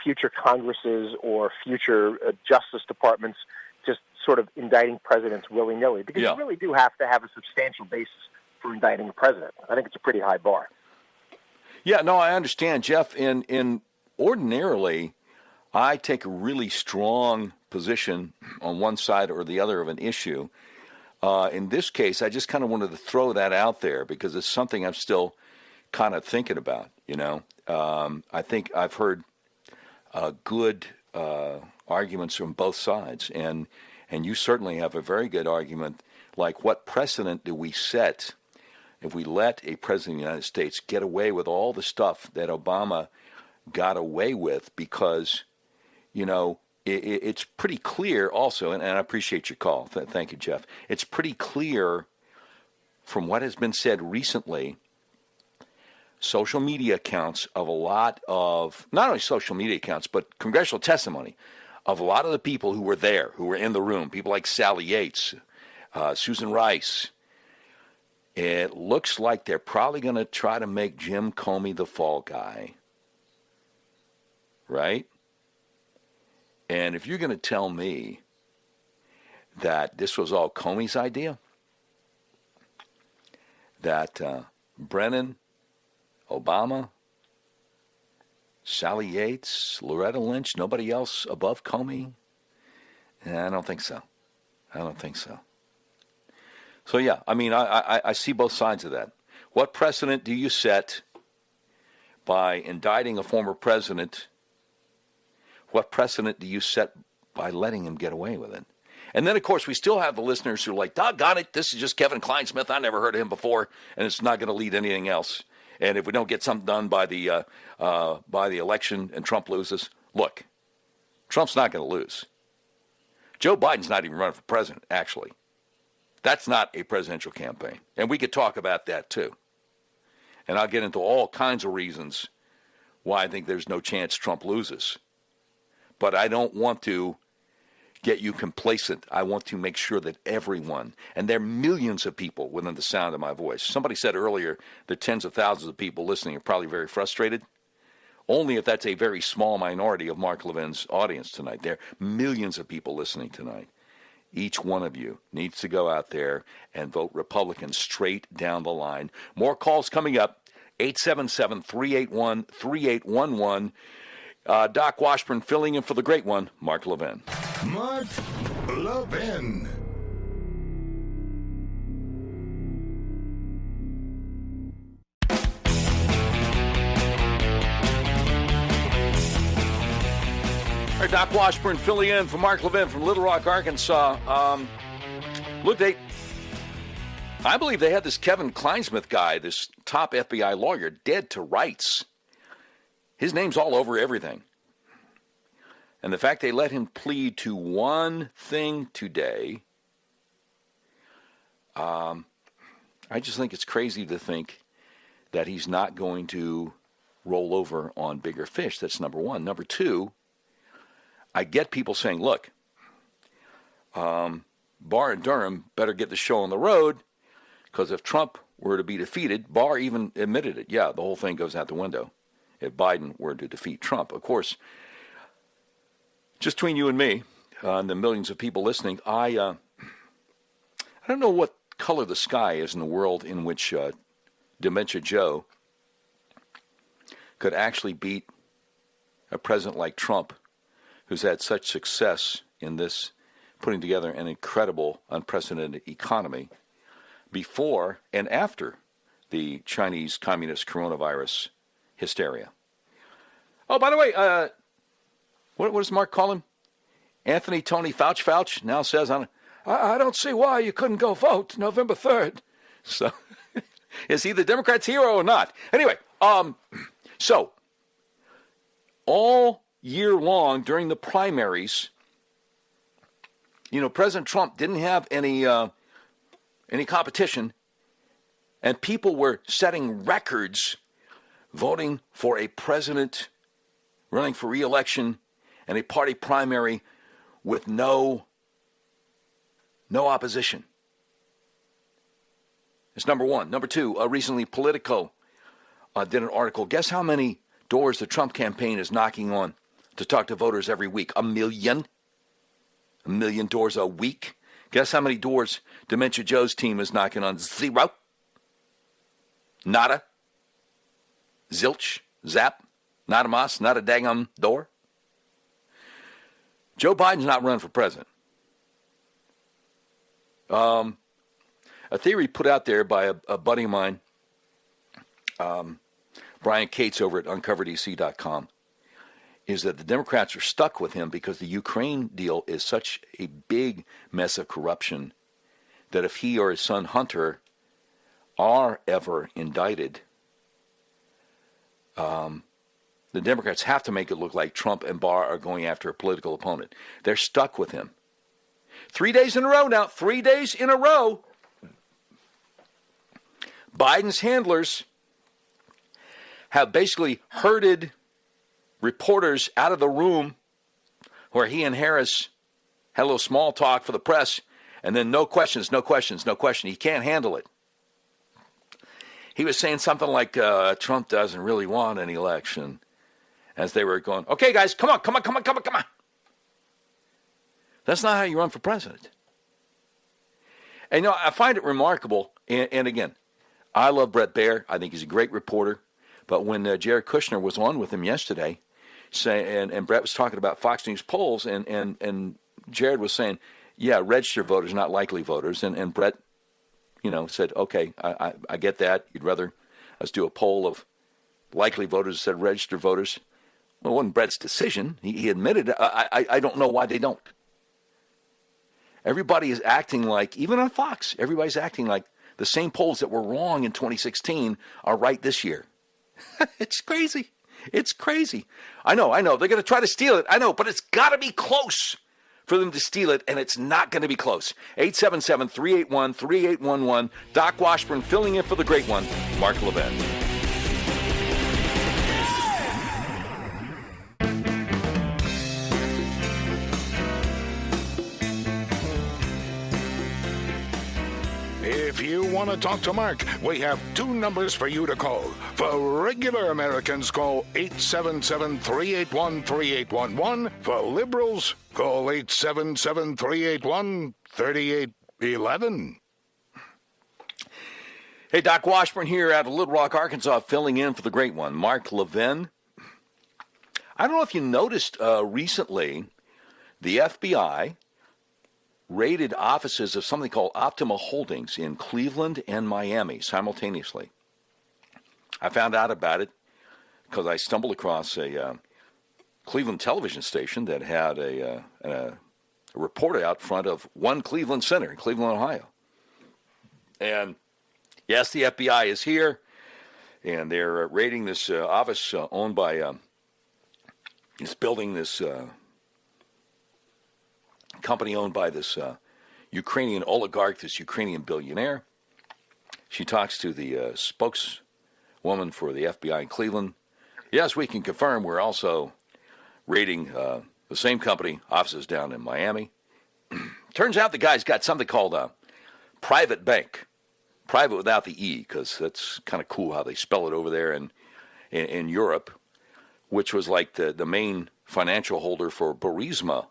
future Congresses or future Justice Departments just sort of indicting presidents willy-nilly. Because you really do have to have a substantial basis for indicting a president. I think it's a pretty high bar. Yeah, no, I understand, Jeff. In ordinarily, I take a really strong position on one side or the other of an issue. In this case, I just kind of wanted to throw that out there because it's something I'm still kind of thinking about, I think I've heard good arguments from both sides, and you certainly have a very good argument, like what precedent do we set if we let a president of the United States get away with all the stuff that Obama got away with, because, it's pretty clear also, and I appreciate your call. Thank you, Jeff. It's pretty clear from what has been said recently, social media accounts of a lot of, not only social media accounts, but congressional testimony of a lot of the people who were there, who were in the room, people like Sally Yates, Susan Rice. It looks like they're probably going to try to make Jim Comey the fall guy. Right? And if you're going to tell me that this was all Comey's idea, that Brennan, Obama, Sally Yates, Loretta Lynch, nobody else above Comey, I don't think so. I don't think so. So, yeah, I mean, I see both sides of that. What precedent do you set by indicting a former president? What precedent do you set by letting him get away with it? And then, of course, we still have the listeners who are like, doggone it, this is just Kevin Kleinsmith. I never heard of him before, and it's not going to lead to anything else. And if we don't get something done by the election and Trump loses, look, Trump's not going to lose. Joe Biden's not even running for president, actually. That's not a presidential campaign. And we could talk about that, too. And I'll get into all kinds of reasons why I think there's no chance Trump loses. But I don't want to get you complacent. I want to make sure that everyone, and there are millions of people within the sound of my voice. Somebody said earlier that tens of thousands of people listening are probably very frustrated. Only if that's a very small minority of Mark Levin's audience tonight. There are millions of people listening tonight. Each one of you needs to go out there and vote Republican straight down the line. More calls coming up. 877-381-3811. Doc Washburn filling in for the great one, Mark Levin. Mark Levin. All right, Doc Washburn filling in for Mark Levin from Little Rock, Arkansas. Look, I believe they had this Kevin Kleinsmith guy, this top FBI lawyer, dead to rights. His name's all over everything. And the fact they let him plead to one thing today, I just think it's crazy to think that he's not going to roll over on bigger fish. That's number one. Number two, I get people saying, look, Barr and Durham better get the show on the road, because if Trump were to be defeated, Barr even admitted it. Yeah, the whole thing goes out the window if Biden were to defeat Trump. Of course, just between you and me, and the millions of people listening, I don't know what color the sky is in the world in which Dementia Joe could actually beat a president like Trump, who's had such success in this, putting together an incredible, unprecedented economy before and after the Chinese communist coronavirus hysteria. Oh, by the way, what does Mark call him? Anthony Tony Fauci now says, I don't see why you couldn't go vote November 3rd. So, is he the Democrats' hero or not? Anyway, so, all year long during the primaries, President Trump didn't have any competition, and people were setting records voting for a president running for re-election and a party primary with no opposition. It's number one. Number two, recently Politico did an article. Guess how many doors the Trump campaign is knocking on to talk to voters every week? 1 million. 1 million doors a week. Guess how many doors Dementia Joe's team is knocking on? 0. Nada. Zilch. Zap. Not a mas. Not a daggum door. Joe Biden's not running for president. A theory put out there by a buddy of mine, Brian Cates over at UncoveredEC.com, is that the Democrats are stuck with him because the Ukraine deal is such a big mess of corruption that if he or his son Hunter are ever indicted, the Democrats have to make it look like Trump and Barr are going after a political opponent. They're stuck with him. 3 days in a row now. 3 days in a row. Biden's handlers have basically herded reporters out of the room where he and Harris had a little small talk for the press, and then no questions. He can't handle it. He was saying something like Trump doesn't really want an election, as they were going, okay, guys, come on. That's not how you run for president. And, you know, I find it remarkable, and again, I love Bret Baier. I think he's a great reporter. But when Jared Kushner was on with him yesterday, and Bret was talking about Fox News polls, and Jared was saying, yeah, registered voters, not likely voters. And Bret, you know, said, okay, I get that. You'd rather us do a poll of likely voters instead of registered voters. Well, it wasn't Bret's decision. He admitted it. I don't know why they don't. Everybody is acting like, even on Fox, everybody's acting like the same polls that were wrong in 2016 are right this year. It's crazy. It's crazy. I know. They're going to try to steal it. I know, but it's got to be close for them to steal it, and it's not going to be close. 877-381-3811. Doc Washburn filling in for the great one, Mark Levin. If you want to talk to Mark, we have two numbers for you to call. For regular Americans, call 877-381-3811. For liberals, call 877-381-3811. Hey, Doc Washburn here out of Little Rock, Arkansas, filling in for the great one, Mark Levin. I don't know if you noticed recently, the FBI raided offices of something called Optima Holdings in Cleveland and Miami simultaneously. I found out about it because I stumbled across a Cleveland television station that had a reporter out front of One Cleveland Center in Cleveland, Ohio. And yes, the FBI is here, and they're raiding this office owned by this building, this company owned by this Ukrainian oligarch, this Ukrainian billionaire. She talks to the spokeswoman for the FBI in Cleveland. Yes, we can confirm we're also raiding the same company, offices down in Miami. Turns out the guy's got something called a private bank. Private without the E, because that's kind of cool how they spell it over there in Europe, which was like the main financial holder for Burisma.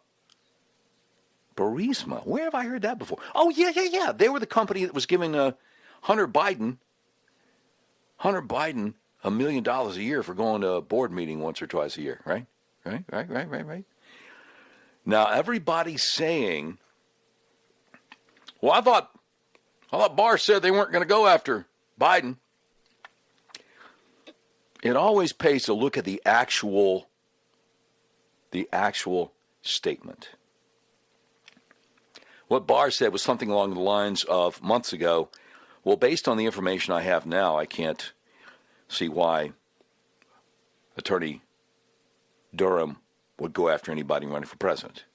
Burisma? Where have I heard that before? Oh, yeah. They were the company that was giving Hunter Biden $1 million a year for going to a board meeting once or twice a year, right? Right. Now, everybody's saying, well, I thought Barr said they weren't going to go after Biden. It always pays to look at the actual statement. What Barr said was something along the lines of months ago, well, based on the information I have now, I can't see why Attorney Durham would go after anybody running for president.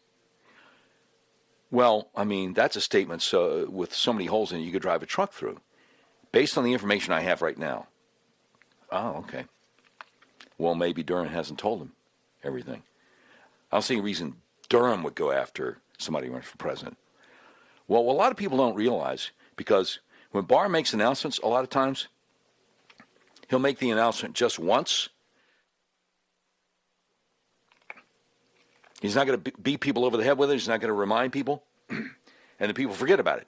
Well, I mean, that's a statement with so many holes in it you could drive a truck through. Based on the information I have right now. Oh, okay. Well, maybe Durham hasn't told him everything. I don't see any reason Durham would go after somebody running for president. Well, what a lot of people don't realize, because when Barr makes announcements, a lot of times, he'll make the announcement just once. He's not going to beat people over the head with it. He's not going to remind people, and the people forget about it.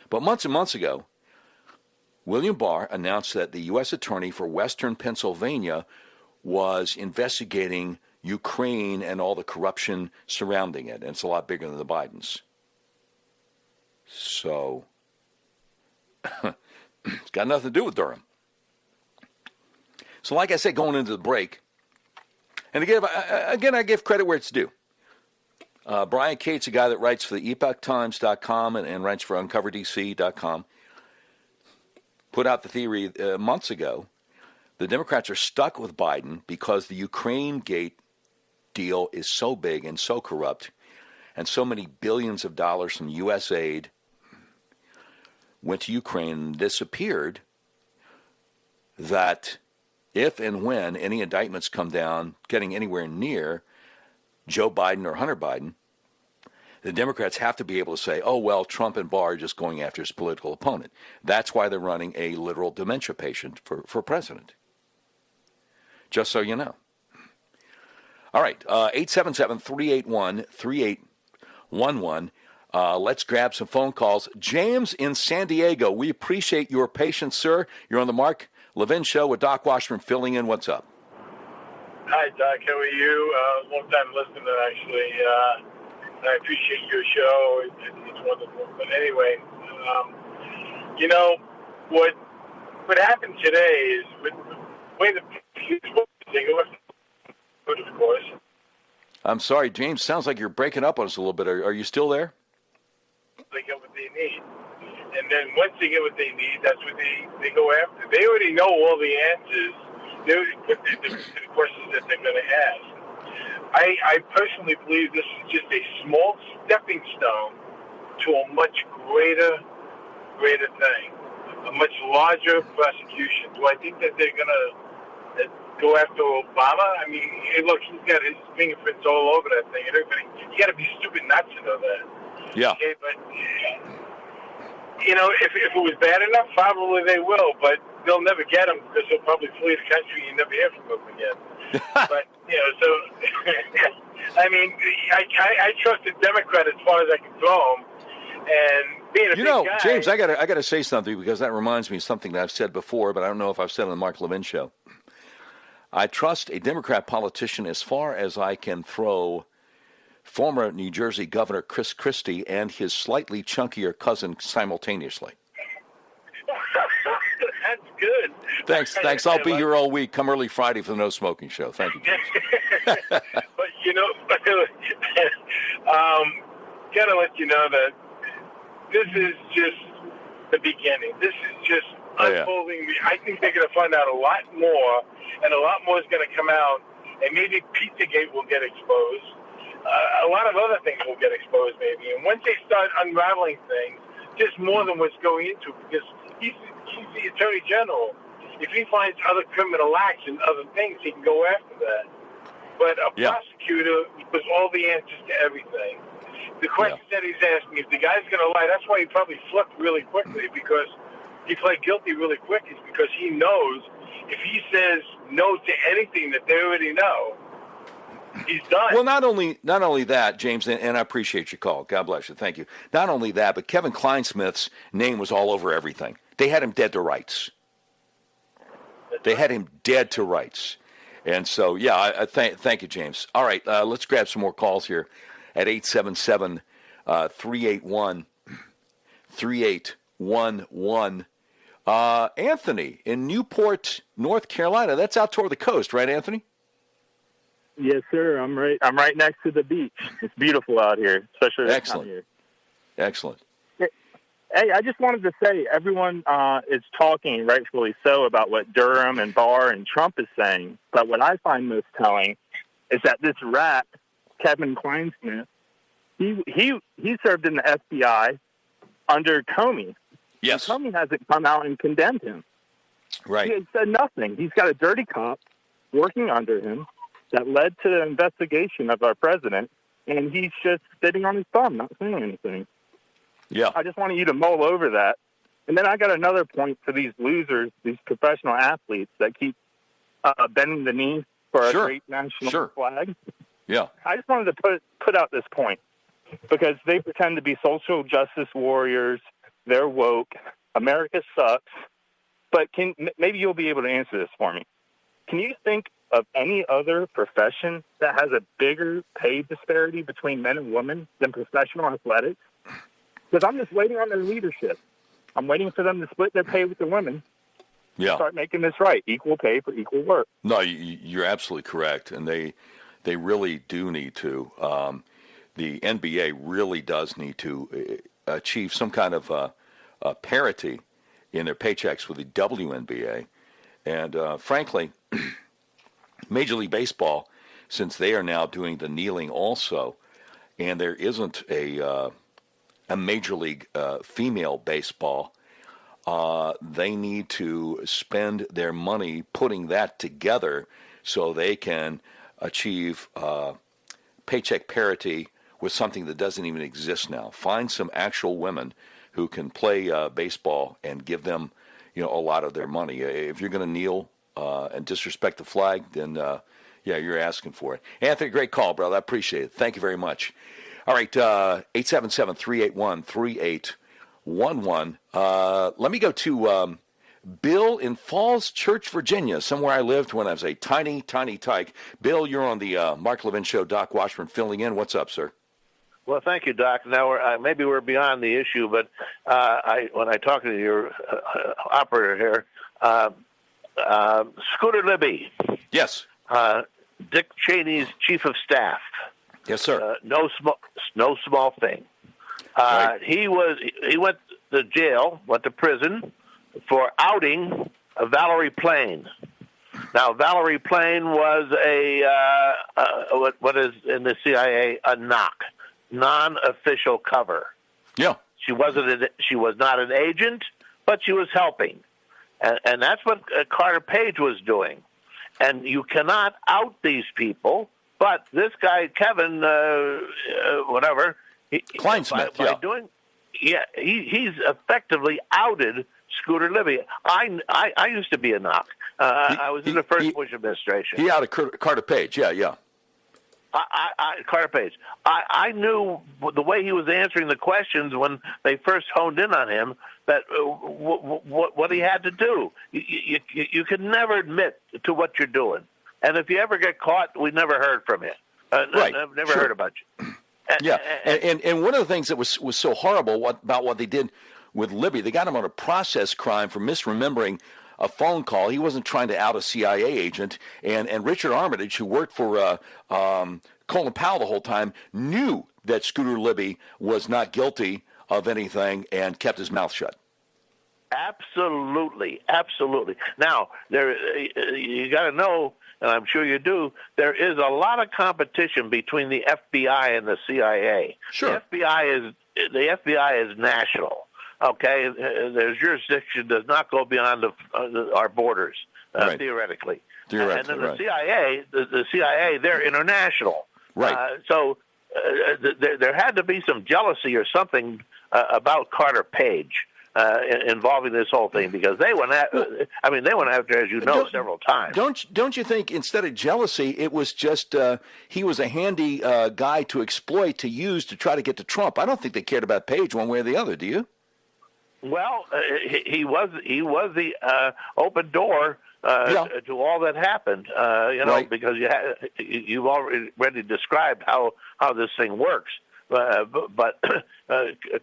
But months and months ago, William Barr announced that the U.S. Attorney for Western Pennsylvania was investigating Ukraine and all the corruption surrounding it, and it's a lot bigger than the Bidens. So, it's got nothing to do with Durham. So like I said, going into the break, and again, I give credit where it's due. Brian Cates, a guy that writes for the epochtimes.com and writes for uncoverdc.com, put out the theory months ago. The Democrats are stuck with Biden because the Ukraine Gate deal is so big and so corrupt, and so many billions of dollars from U.S. aid went to Ukraine and disappeared, that if and when any indictments come down getting anywhere near Joe Biden or Hunter Biden, the Democrats have to be able to say, oh, well, Trump and Barr are just going after his political opponent. That's why they're running a literal dementia patient for president. Just so you know. All right, 877-381-3811. 888-203-1111. Let's grab some phone calls. James in San Diego, we appreciate your patience, sir. You're on the Mark Levin Show with Doc Washburn filling in. What's up? Hi, Doc. How are you? Long time listener, actually. I appreciate your show. It's wonderful. But anyway, what happened today is with the way the of course. I'm sorry, James. Sounds like you're breaking up on us a little bit. Are you still there? They get what they need. And then once they get what they need, that's what they go after. They already know all the answers to the questions that they're going to ask. I personally believe this is just a small stepping stone to a much greater thing, a much larger prosecution. Do I think that they're going to go after Obama? I mean, look, he's got his fingerprints all over that thing. And everybody, you got to be stupid not to know that. Yeah. Okay, but if it was bad enough, probably they will. But they'll never get him because he'll probably flee the country and you never hear from him again. But so I mean, I trust the Democrat as far as I can throw him. And being a big guy, James, I gotta say something because that reminds me of something that I've said before, but I don't know if I've said on the Mark Levin Show. I trust a Democrat politician as far as I can throw former New Jersey Governor Chris Christie and his slightly chunkier cousin simultaneously. That's good. Thanks. I'll be here all week. Come early Friday for the No Smoking Show. Thank you, James. But gotta let you know that this is just the beginning. This is just unfolding. I think they're going to find out a lot more, and a lot more is going to come out, and maybe Pizzagate will get exposed. A lot of other things will get exposed, maybe. And once they start unraveling things, just more than what's going into, because he's the Attorney General. If he finds other criminal acts and other things, he can go after that. But a prosecutor was all the answers to everything. The question that he's asking, if the guy's going to lie, that's why he probably flipped really quickly, because he pled guilty really quick, is because he knows if he says no to anything that they already know, he's done. Well, not only that, James, and I appreciate your call. God bless you. Thank you. Not only that, but Kevin Kleinsmith's name was all over everything. They had him dead to rights. And so, thank you, James. All right, let's grab some more calls here at 877-381-3811. Anthony in Newport, North Carolina. That's out toward the coast, right, Anthony? Yes, sir. I'm right next to the beach. It's beautiful out here, especially this time of year. Excellent. Hey, I just wanted to say everyone is talking, rightfully so, about what Durham and Barr and Trump is saying. But what I find most telling is that this rat, Kevin Kleinsmith, he served in the FBI under Comey. Yes. And Comey hasn't come out and condemned him. Right. He has said nothing. He's got a dirty cop working under him that led to the investigation of our president, and he's just sitting on his thumb, not saying anything. Yeah. I just wanted you to mull over that. And then I got another point for these losers, these professional athletes that keep bending the knee for a great national flag. Yeah. I just wanted to put out this point because they pretend to be social justice warriors. They're woke. America sucks. But maybe you'll be able to answer this for me. Can you think of any other profession that has a bigger pay disparity between men and women than professional athletics? Because I'm just waiting on their leadership. I'm waiting for them to split their pay with the women. Yeah. Start making this right. Equal pay for equal work. No, you're absolutely correct. And they really do need to. The NBA really does need to achieve some kind of parity in their paychecks with the WNBA. And frankly, Major League Baseball, since they are now doing the kneeling also, and there isn't a Major League female baseball, they need to spend their money putting that together so they can achieve paycheck parity with something that doesn't even exist now. Find some actual women who can play baseball and give them, a lot of their money. If you're going to kneel and disrespect the flag, then you're asking for it. Anthony, great call, brother. I appreciate it. Thank you very much. All right, 877-381-3811. Let me go to Bill in Falls Church, Virginia, somewhere I lived when I was a tiny, tiny tyke. Bill, you're on the Mark Levin Show. Doc Washburn filling in. What's up, sir? Well, thank you, Doc. Now, maybe we're beyond the issue, but when I talk to your operator here, Scooter Libby. Yes. Dick Cheney's chief of staff. Yes, sir. No small thing. Right. He went to jail, went to prison for outing Valerie Plame. Now, Valerie Plame was what is in the CIA a NOC, non-official cover. Yeah. She was not an agent, but she was helping, and that's what Carter Page was doing. And you cannot out these people, but this guy Kevin, whatever, Kleinsmith, he's effectively outed Scooter Libby. I used to be a NOC. I was in the first Bush administration. He outed Carter Page. Yeah. Carter Page. I knew the way he was answering the questions when they first honed in on him that what he had to do. You could never admit to what you're doing, and if you ever get caught, we never heard from you. Right. Never heard about you. And one of the things that was so horrible about what they did with Libby, they got him on a process crime for misremembering a phone call. He wasn't trying to out a CIA agent. And Richard Armitage, who worked for Colin Powell the whole time, knew that Scooter Libby was not guilty of anything and kept his mouth shut. Absolutely. Now, you got to know, and I'm sure you do, there is a lot of competition between the FBI and the CIA. Sure. The FBI is national. Okay, their jurisdiction does not go beyond our borders, right. theoretically. Theoretically, and then the CIA, they're international. Right. So there had to be some jealousy or something about Carter Page involving this whole thing, because they went after, as you know, several times. Don't you think instead of jealousy, it was just he was a handy guy to exploit, to use to try to get to Trump? I don't think they cared about Page one way or the other. Do you? Well, he was the open door to all that happened. Right. Because you've already described how this thing works. But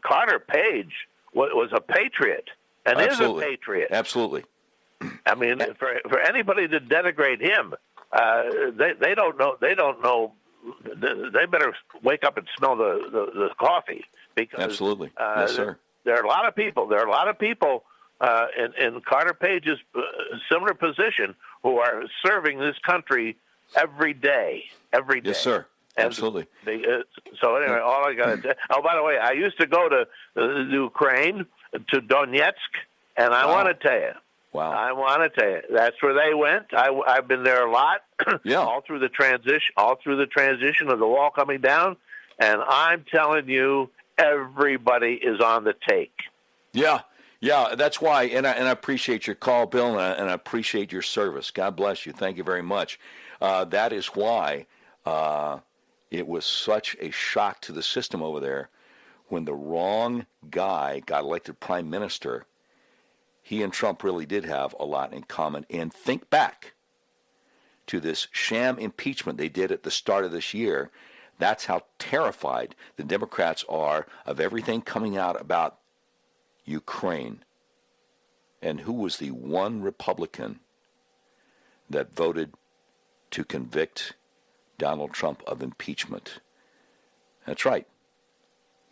Carter Page was a patriot and Absolutely. is a patriot. Absolutely. I mean, for anybody to denigrate him, they don't know. They don't know. They better wake up and smell the coffee, because Absolutely. Yes, sir. There are a lot of people. In Carter Page's similar position who are serving this country every day. Yes, sir. Absolutely. So anyway, all I got to say. Oh, by the way, I used to go to Ukraine, to Donetsk, and I want to tell you. Wow. I want to tell you, that's where they went. I've been there a lot. Yeah. all through the transition of the wall coming down, and I'm telling you, everybody is on the take. Yeah, that's why, and I appreciate your call, Bill, and I appreciate your service. God bless you. Thank you very much. That is why it was such a shock to the system over there when the wrong guy got elected prime minister. He and Trump really did have a lot in common. And think back to this sham impeachment they did at the start of this year. That's how terrified the Democrats are of everything coming out about Ukraine. And who was the one Republican that voted to convict Donald Trump of impeachment? That's right.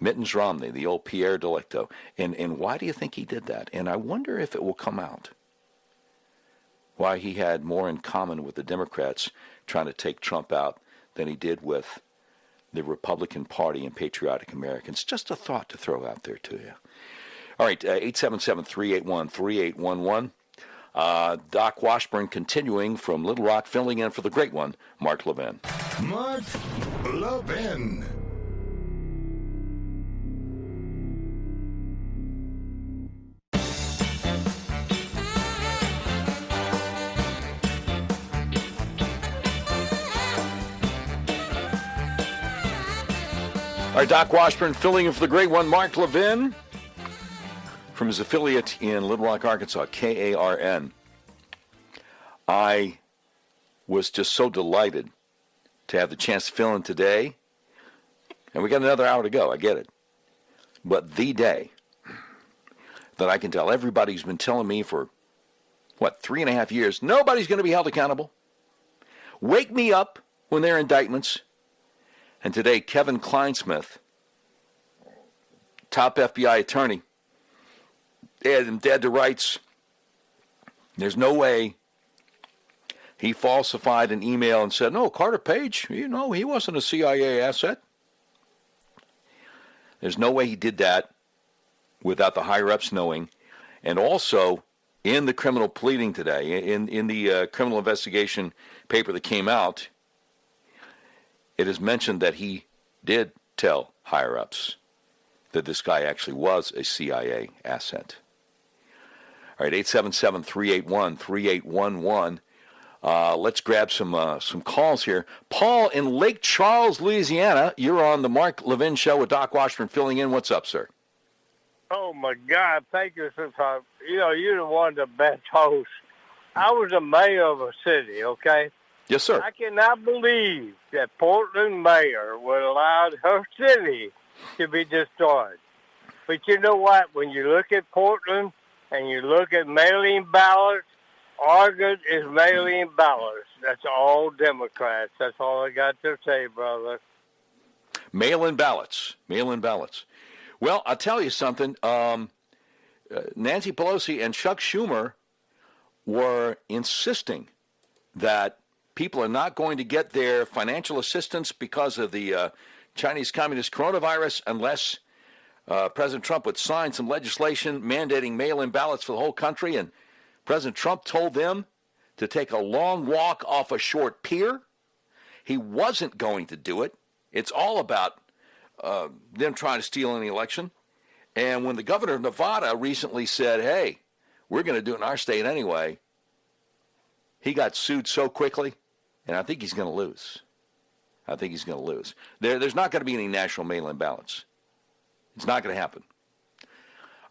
Mittens Romney, the old Pierre Delicto. And why do you think he did that? And I wonder if it will come out. Why he had more in common with the Democrats trying to take Trump out than he did with the Republican Party and patriotic Americans. Just a thought to throw out there to you. All right, 877-381-3811. Doc Washburn continuing from Little Rock, filling in for the great one, Mark Levin. Mark Levin. All Our Doc Washburn filling in for the great one, Mark Levin, from his affiliate in Little Rock, Arkansas, KARN. I was just so delighted to have the chance to fill in today. And we got another hour to go, I get it. But the day that I can tell everybody who's been telling me for, 3.5 years, nobody's going to be held accountable. Wake me up when there are indictments. And today, Kevin Kleinsmith, top FBI attorney, had him dead to rights. There's no way he falsified an email and said, no, Carter Page, he wasn't a CIA asset. There's no way he did that without the higher-ups knowing. And also, in the criminal pleading today, in the criminal investigation paper that came out, it is mentioned that he did tell higher-ups that this guy actually was a CIA asset. All right, 877-381-3811. Let's grab some calls here. Paul in Lake Charles, Louisiana. You're on the Mark Levin Show with Doc Washburn filling in. What's up, sir? Oh, my God. Thank you for talking. You're one of the best hosts. I was a mayor of a city, okay? Yes, sir. I cannot believe that Portland mayor would allow her city to be destroyed. But you know what? When you look at Portland and you look at mail-in ballots, Oregon is mail-in ballots. That's all Democrats. That's all I got to say, brother. Mail-in ballots. Mail-in ballots. Well, I'll tell you something. Nancy Pelosi and Chuck Schumer were insisting that people are not going to get their financial assistance because of the Chinese Communist coronavirus unless President Trump would sign some legislation mandating mail-in ballots for the whole country. And President Trump told them to take a long walk off a short pier. He wasn't going to do it. It's all about them trying to steal any election. And when the governor of Nevada recently said, hey, we're going to do it in our state anyway, he got sued so quickly, and I think he's going to lose. There's not going to be any national mail-in ballots. It's not going to happen.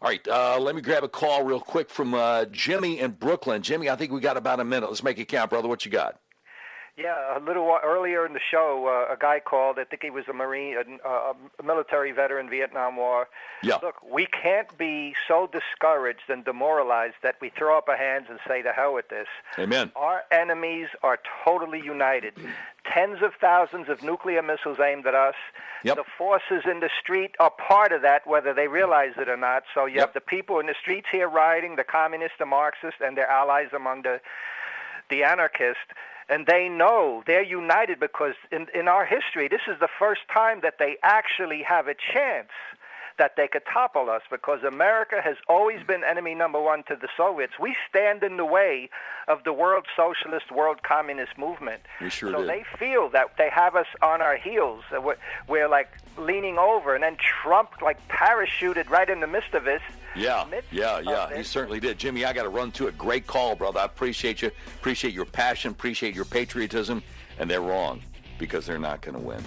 All right, let me grab a call real quick from Jimmy in Brooklyn. Jimmy, I think we got about a minute. Let's make it count, brother. What you got? Yeah, a little while earlier in the show, a guy called. I think he was a Marine, a military veteran, Vietnam War. Yeah. Look, we can't be so discouraged and demoralized that we throw up our hands and say, to hell with this. Amen. Our enemies are totally united. Tens of thousands of nuclear missiles aimed at us. Yep. The forces in the street are part of that, whether they realize it or not. So you have the people in the streets here rioting, the communists, the Marxists, and their allies among the anarchists. And they know they're united because in our history, this is the first time that they actually have a chance that they could topple us, because America has always been enemy number one to the Soviets. We stand in the way of the world socialist, world communist movement. We sure so do. They feel that they have us on our heels. We're like leaning over, and then Trump like parachuted right in the midst of this. Yeah. He certainly did. Jimmy, I got to run to it. Great call, brother. I appreciate you. Appreciate your passion. Appreciate your patriotism. And they're wrong because they're not going to win.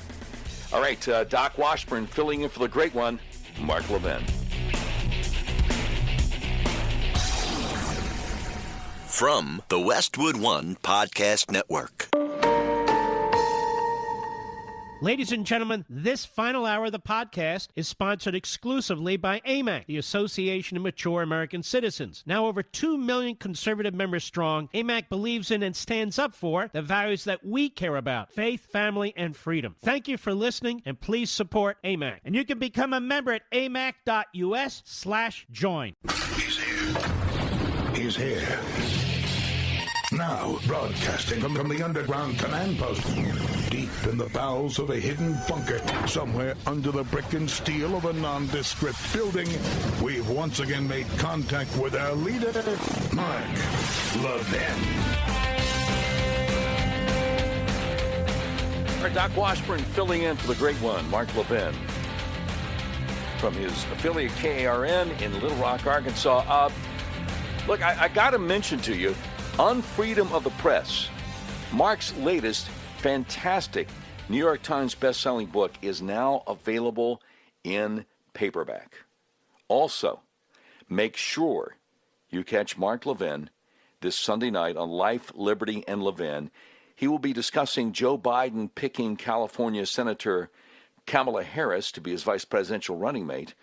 All right, Doc Washburn filling in for the great one, Mark Levin. From the Westwood One Podcast Network. Ladies and gentlemen, this final hour of the podcast is sponsored exclusively by AMAC, the Association of Mature American Citizens. Now over 2 million conservative members strong, AMAC believes in and stands up for the values that we care about: faith, family, and freedom. Thank you for listening, and please support AMAC. And you can become a member at amac.us/join. He's here. Now, broadcasting from the underground command post, deep in the bowels of a hidden bunker, somewhere under the brick and steel of a nondescript building, we've once again made contact with our leader, Mark Levin. All right, Doc Washburn filling in for the great one, Mark Levin, from his affiliate KARN in Little Rock, Arkansas. Look, I got to mention to you, On Freedom of the Press, Mark's latest fantastic New York Times best-selling book is now available in paperback. Also, make sure you catch Mark Levin this Sunday night on Life, Liberty, and Levin. He will be discussing Joe Biden picking California Senator Kamala Harris to be his vice presidential running mate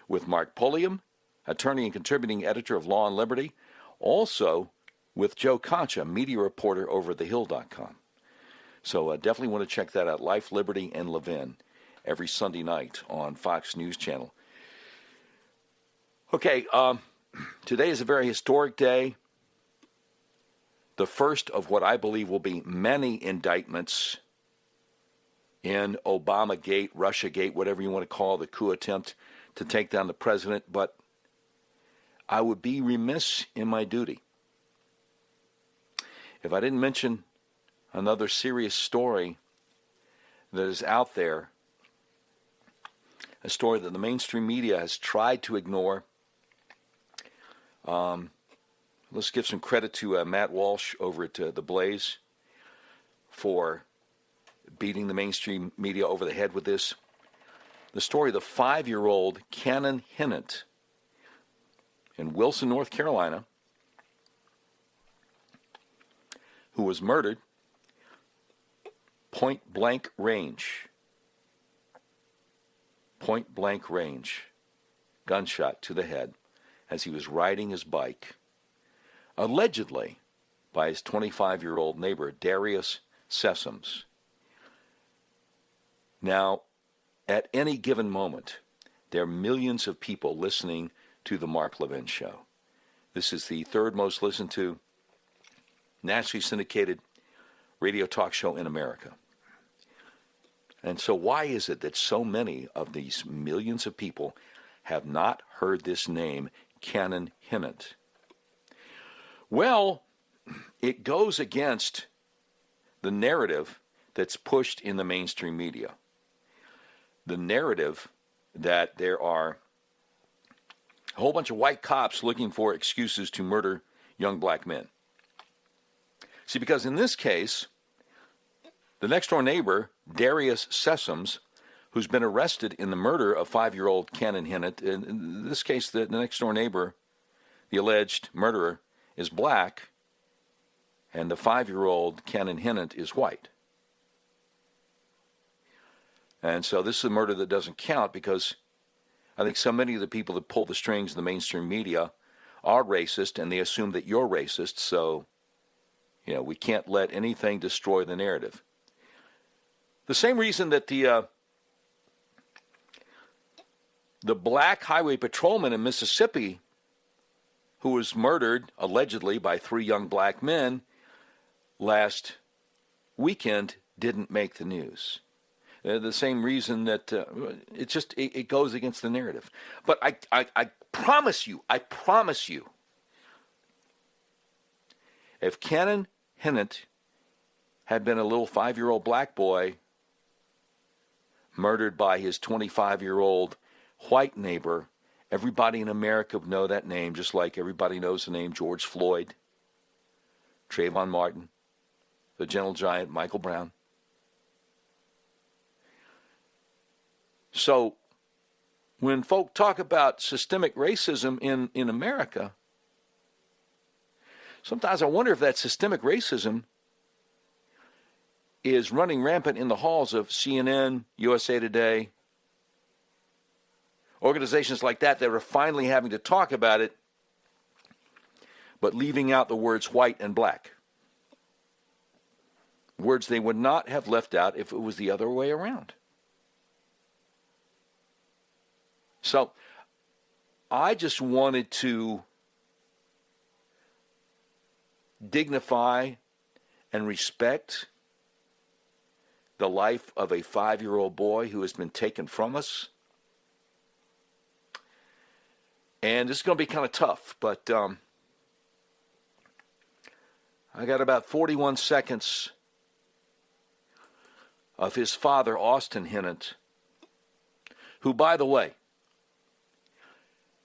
with Mark Pulliam, attorney and contributing editor of Law and Liberty, also with Joe Concha, media reporter over at thehill.com. So definitely want to check that out, Life, Liberty, and Levin, every Sunday night on Fox News Channel. Okay, today is a very historic day. The first of what I believe will be many indictments in Obamagate, Russiagate, whatever you want to call the coup attempt to take down the president. But I would be remiss in my duty if I didn't mention another serious story that is out there, a story that the mainstream media has tried to ignore. Let's give some credit to Matt Walsh over at The Blaze for beating the mainstream media over the head with this. The story of the 5-year-old Cannon Hinnant in Wilson, North Carolina, who was murdered point blank range, gunshot to the head as he was riding his bike, allegedly by his 25-year-old neighbor, Darius Sessoms. Now, at any given moment, there are millions of people listening to the Mark Levin Show. This is the third most listened to nationally syndicated radio talk show in America. And so why is it that so many of these millions of people have not heard this name, Cannon Hinnant? Well, it goes against the narrative that's pushed in the mainstream media. The narrative that there are a whole bunch of white cops looking for excuses to murder young black men. See, because in this case, the next-door neighbor, Darius Sessoms, who's been arrested in the murder of 5-year-old Cannon Hinnant, in this case, the next-door neighbor, the alleged murderer, is black, and the 5-year-old Cannon Hinnant is white. And so this is a murder that doesn't count because I think so many of the people that pull the strings in the mainstream media are racist, and they assume that you're racist, so, we can't let anything destroy the narrative. The same reason that the black highway patrolman in Mississippi who was murdered, allegedly, by 3 young black men last weekend didn't make the news. The same reason that it goes against the narrative. But I promise you, if Cannon Hinnant had been a little 5-year-old black boy murdered by his 25-year-old white neighbor, everybody in America would know that name, just like everybody knows the name George Floyd, Trayvon Martin, the Gentle Giant, Michael Brown. So when folk talk about systemic racism in America, sometimes I wonder if that systemic racism is running rampant in the halls of CNN, USA Today, organizations like that are finally having to talk about it, but leaving out the words white and black. Words they would not have left out if it was the other way around. So I just wanted to dignify and respect the life of a 5-year-old boy who has been taken from us. And this is going to be kind of tough, but I got about 41 seconds of his father, Austin Hinnant, who, by the way,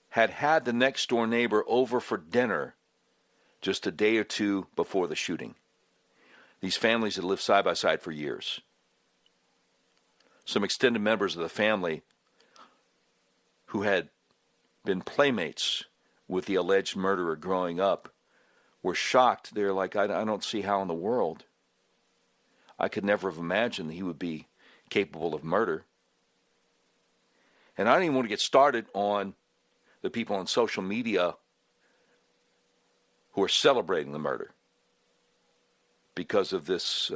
had the next-door neighbor over for dinner just a day or two before the shooting. These families had lived side by side for years. some extended members of the family who had been playmates with the alleged murderer growing up were shocked. They're like, I don't see how in the world I could never have imagined he would be capable of murder. And I don't even want to get started on the people on social media who are celebrating the murder because of this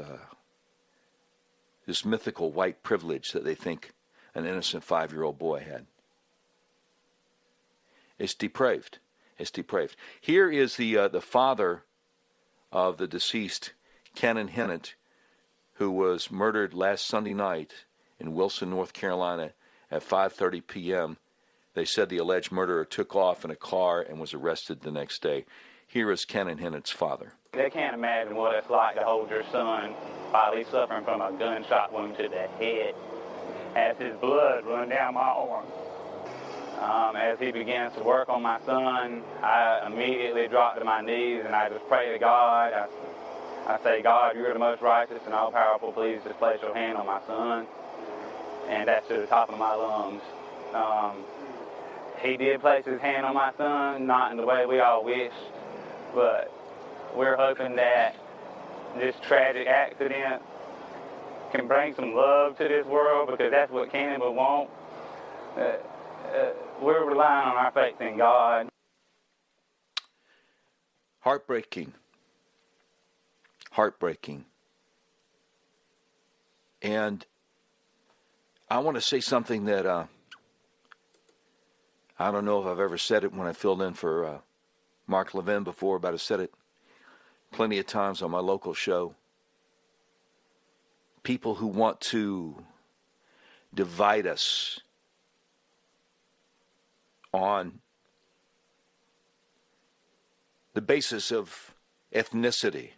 this mythical white privilege that they think an innocent 5-year-old boy had. It's depraved. It's depraved. Here is the father of the deceased, Kenan Hennett, who was murdered last Sunday night in Wilson, North Carolina at 5:30 p.m. They said the alleged murderer took off in a car and was arrested the next day. Here is Kenan Hennett's father. They can't imagine what it's like to hold your son while he's suffering from a gunshot wound to the head as his blood run down my arm. As he begins to work on my son, I immediately drop to my knees and I just pray to God. I say, God, you're the most righteous and all-powerful. Please just place your hand on my son. And that's to the top of my lungs. He did place his hand on my son, not in the way we all wished, but we're hoping that this tragic accident can bring some love to this world, because that's what Kenan would want. We're relying on our faith in God. Heartbreaking. Heartbreaking. And I want to say something that I don't know if I've ever said it when I filled in for Mark Levin before, but I've said it plenty of times on my local show. People who want to divide us on the basis of ethnicity.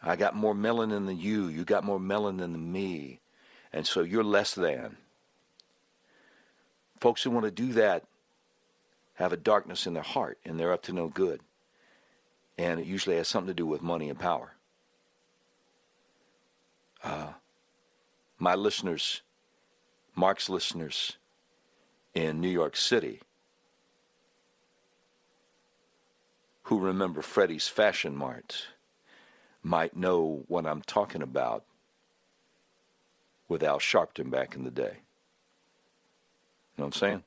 I got more melanin than you. You got more melanin than me. And so you're less than. Folks who want to do that have a darkness in their heart, and they're up to no good. And it usually has something to do with money and power. My listeners, Mark's listeners in New York City, who remember Freddie's Fashion Mart, might know what I'm talking about with Al Sharpton back in the day. You know what I'm saying?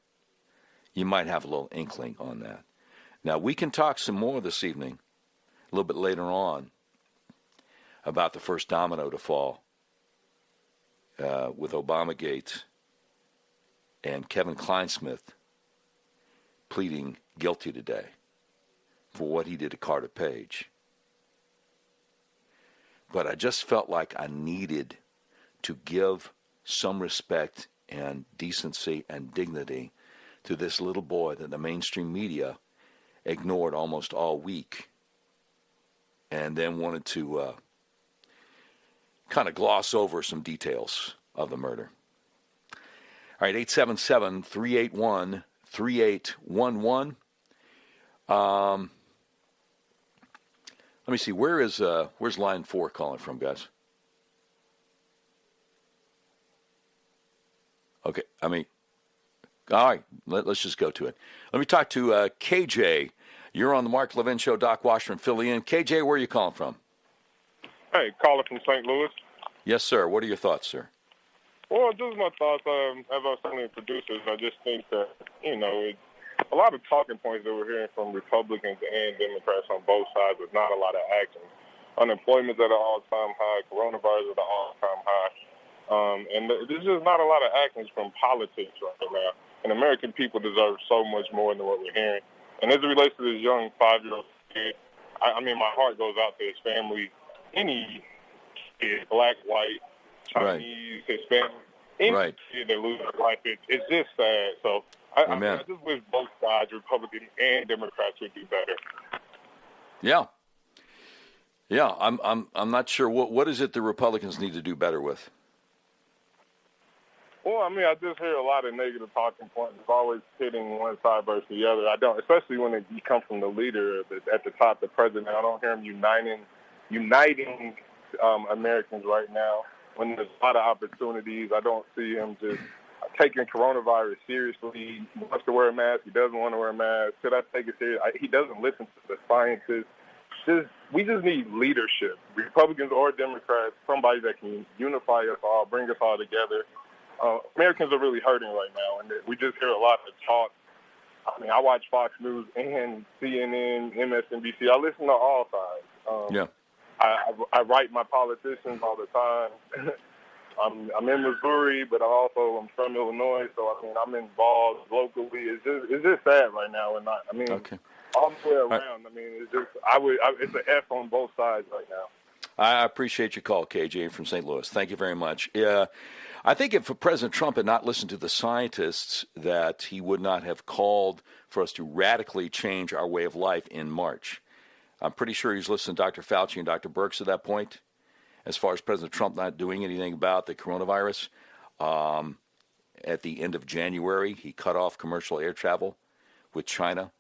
You might have a little inkling on that. Now, we can talk some more this evening, a little bit later on, about the first domino to fall with Obamagate and Kevin Kleinsmith pleading guilty today for what he did to Carter Page. But I just felt like I needed to give some respect and decency and dignity to this little boy that the mainstream media ignored almost all week, and then wanted to kind of gloss over some details of the murder. All right, 877-381-3811. Let me see, where's line 4 calling from, guys? Okay, all right, let's just go to it. Let me talk to KJ. You're on the Mark Levin Show. Doc Washburn, fill in. KJ, where are you calling from? Hey, caller from St. Louis. Yes, sir. What are your thoughts, sir? Well, just my thoughts. As I was telling the producers, I just think that, a lot of talking points that we're hearing from Republicans and Democrats on both sides with not a lot of action. Unemployment's at an all-time high. Coronavirus is at an all-time high. And there's just not a lot of actions from politics right now. And American people deserve so much more than what we're hearing. And as it relates to this young 5-year-old kid, my heart goes out to his family. Any kid, black, white, Chinese, Hispanic, any kid that loses life, it's just sad. So I just wish both sides, Republicans and Democrats, would do better. Yeah. Yeah, I'm not sure what is it the Republicans need to do better with. Well, I just hear a lot of negative talking points. It's always hitting one side versus the other. I don't, especially when you come from the leader at the top, the president. I don't hear him uniting Americans right now. when there's a lot of opportunities. I don't see him just taking coronavirus seriously. He wants to wear a mask. He doesn't want to wear a mask. Should I take it serious? He doesn't listen to the scientists. We just need leadership, Republicans or Democrats, somebody that can unify us all, bring us all together. Americans are really hurting right now, and we just hear a lot of talk. I mean, I watch Fox News and CNN, MSNBC. I listen to all sides. I write my politicians all the time. I'm in Missouri, but I'm from Illinois, so I mean I'm involved locally. It's just sad right now, and all the way around. I mean, it's just it's an F on both sides right now. I appreciate your call, KJ from St. Louis. Thank you very much. I think if President Trump had not listened to the scientists, that he would not have called for us to radically change our way of life in March. I'm pretty sure he's listened to Dr. Fauci and Dr. Birx at that point. As far as President Trump not doing anything about the coronavirus, at the end of January, he cut off commercial air travel with China,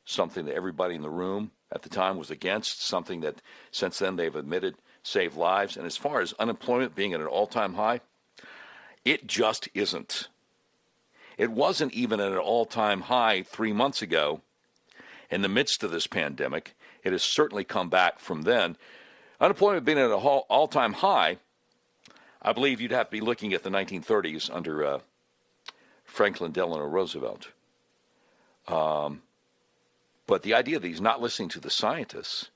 something that everybody in the room at the time was against, something that since then they've admitted saved lives. And as far as unemployment being at an all-time high, it just isn't. It wasn't even at an all-time high 3 months ago in the midst of this pandemic. It has certainly come back from then. Unemployment being at an all-time high, I believe you'd have to be looking at the 1930s under Franklin Delano Roosevelt. But the idea that he's not listening to the scientists,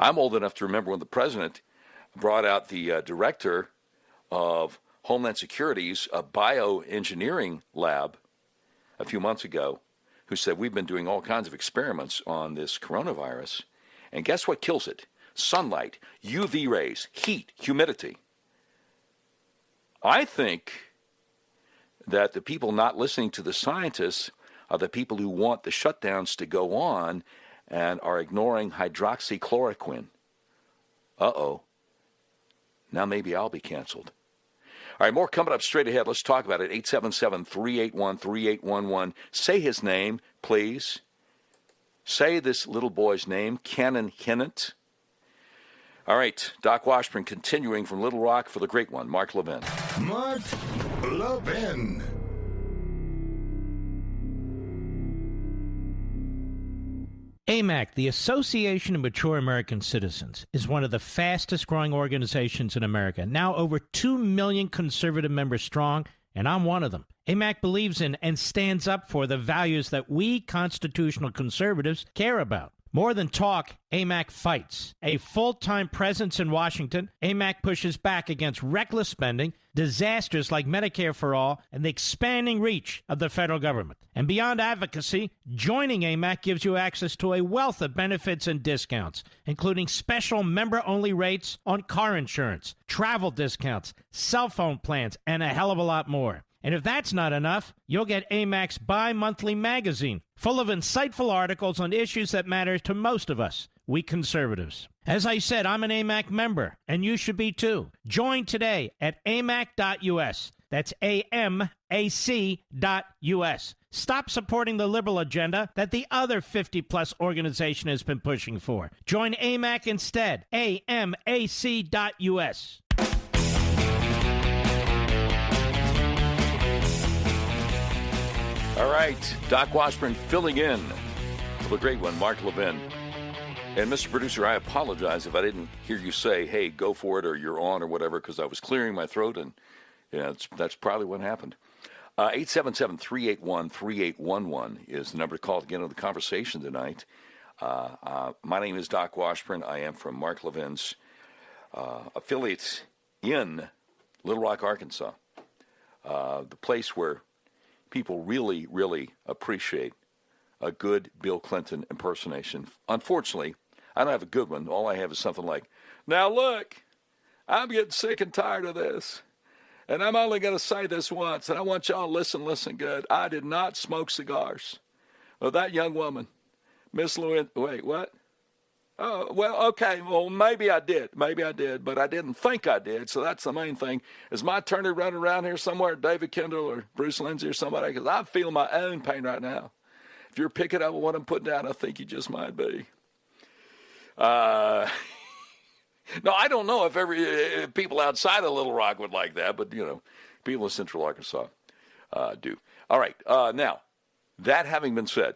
I'm old enough to remember when the president brought out the director of Homeland Security's bioengineering lab a few months ago, who said we've been doing all kinds of experiments on this coronavirus, and guess what kills it? Sunlight, UV rays, heat, humidity. I think that the people not listening to the scientists are the people who want the shutdowns to go on and are ignoring hydroxychloroquine. Uh-oh. Now maybe I'll be canceled. All right, more coming up straight ahead. Let's talk about it. 877-381-3811. Say his name, please. Say this little boy's name, Cannon Hinnant. All right, Doc Washburn continuing from Little Rock for the great one, Mark Levin. Mark Levin. AMAC, the Association of Mature American Citizens, is one of the fastest growing organizations in America. Now over 2 million conservative members strong, and I'm one of them. AMAC believes in and stands up for the values that we constitutional conservatives care about. More than talk, AMAC fights. A full-time presence in Washington, AMAC pushes back against reckless spending, disasters like Medicare for All, and the expanding reach of the federal government. And beyond advocacy, joining AMAC gives you access to a wealth of benefits and discounts, including special member-only rates on car insurance, travel discounts, cell phone plans, and a hell of a lot more. And if that's not enough, you'll get AMAC's bi-monthly magazine, full of insightful articles on issues that matter to most of us, we conservatives. As I said, I'm an AMAC member, and you should be too. Join today at amac.us. That's AMAC.us. Stop supporting the liberal agenda that the other 50-plus organization has been pushing for. Join AMAC instead. AMAC.us. All right, Doc Washburn filling in for the great one, Mark Levin. And Mr. Producer, I apologize if I didn't hear you say, hey, go for it, or you're on, or whatever, because I was clearing my throat, and that's probably what happened. 877-381-3811 is the number to call to get into the conversation tonight. My name is Doc Washburn. I am from Mark Levin's affiliates in Little Rock, Arkansas, the place where people really, really appreciate a good Bill Clinton impersonation. Unfortunately, I don't have a good one. All I have is something like, now look, I'm getting sick and tired of this, and I'm only going to say this once, and I want y'all to listen good. I did not smoke cigars. Well, that young woman, Miss Lewin, wait, what? Oh, well, okay, well, maybe I did, but I didn't think I did, so that's the main thing. Is my attorney running around here somewhere, David Kendall or Bruce Lindsay or somebody? Because I'm feeling my own pain right now. If you're picking up what I'm putting down, I think you just might be. No, I don't know if people outside of Little Rock would like that, but, people in Central Arkansas do. All right. Now, that having been said,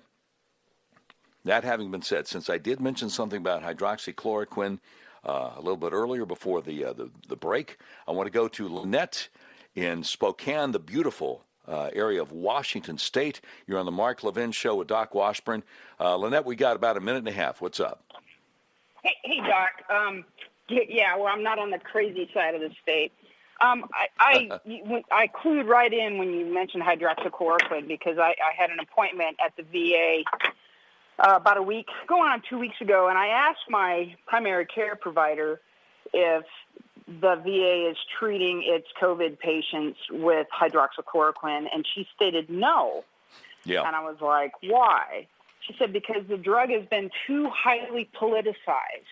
since I did mention something about hydroxychloroquine a little bit earlier before the break, I want to go to Lynette in Spokane, the beautiful area of Washington State. You're on the Mark Levin Show with Doc Washburn. Lynette, we got about a minute and a half. What's up? Hey, Doc. Yeah, well, I'm not on the crazy side of the state. I clued right in when you mentioned hydroxychloroquine because I had an appointment at the VA about a week, going on 2 weeks ago, and I asked my primary care provider if the VA is treating its COVID patients with hydroxychloroquine, and she stated no. Yeah. And I was like, why? She said, because the drug has been too highly politicized.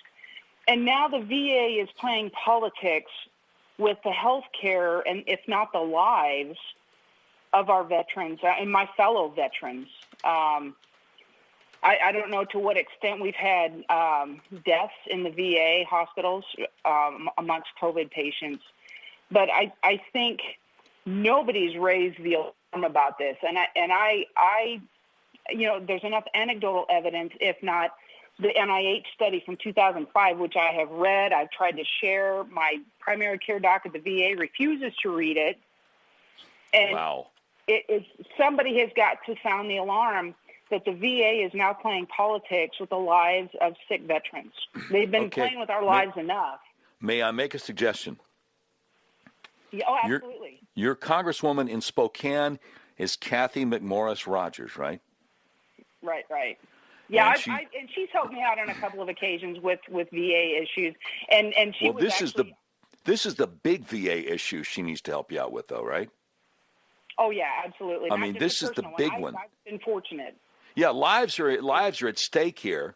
And now the VA is playing politics with the health care and, if not the lives, of our veterans and my fellow veterans. I don't know to what extent we've had deaths in the VA hospitals amongst COVID patients, but I think nobody's raised the alarm about this. And I there's enough anecdotal evidence, if not the NIH study from 2005, which I have read. I've tried to share. My primary care doc at the VA refuses to read it. And wow. Somebody has got to sound the alarm that the VA is now playing politics with the lives of sick veterans. They've been playing with our lives enough. May I make a suggestion? Yeah, oh, absolutely. Your congresswoman in Spokane is Kathy McMorris Rogers, right? Right. Yeah, and she's helped me out on a couple of occasions with VA issues, and she was this is the big VA issue she needs to help you out with, though, right? Oh yeah, absolutely. I mean, this is the big one. I've been fortunate. Yeah, lives are at stake here.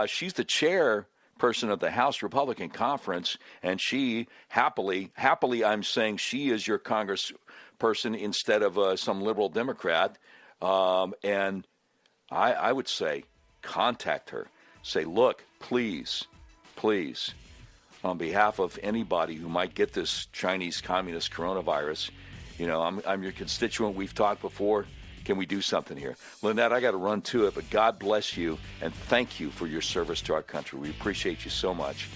She's the chairperson of the House Republican Conference, and she happily, I'm saying she is your congressperson instead of some liberal Democrat, and I would say contact her. Say, look, please, on behalf of anybody who might get this Chinese communist coronavirus, I'm your constituent. We've talked before. Can we do something here? Lynette, I got to run to it, but God bless you, and thank you for your service to our country. We appreciate you so much.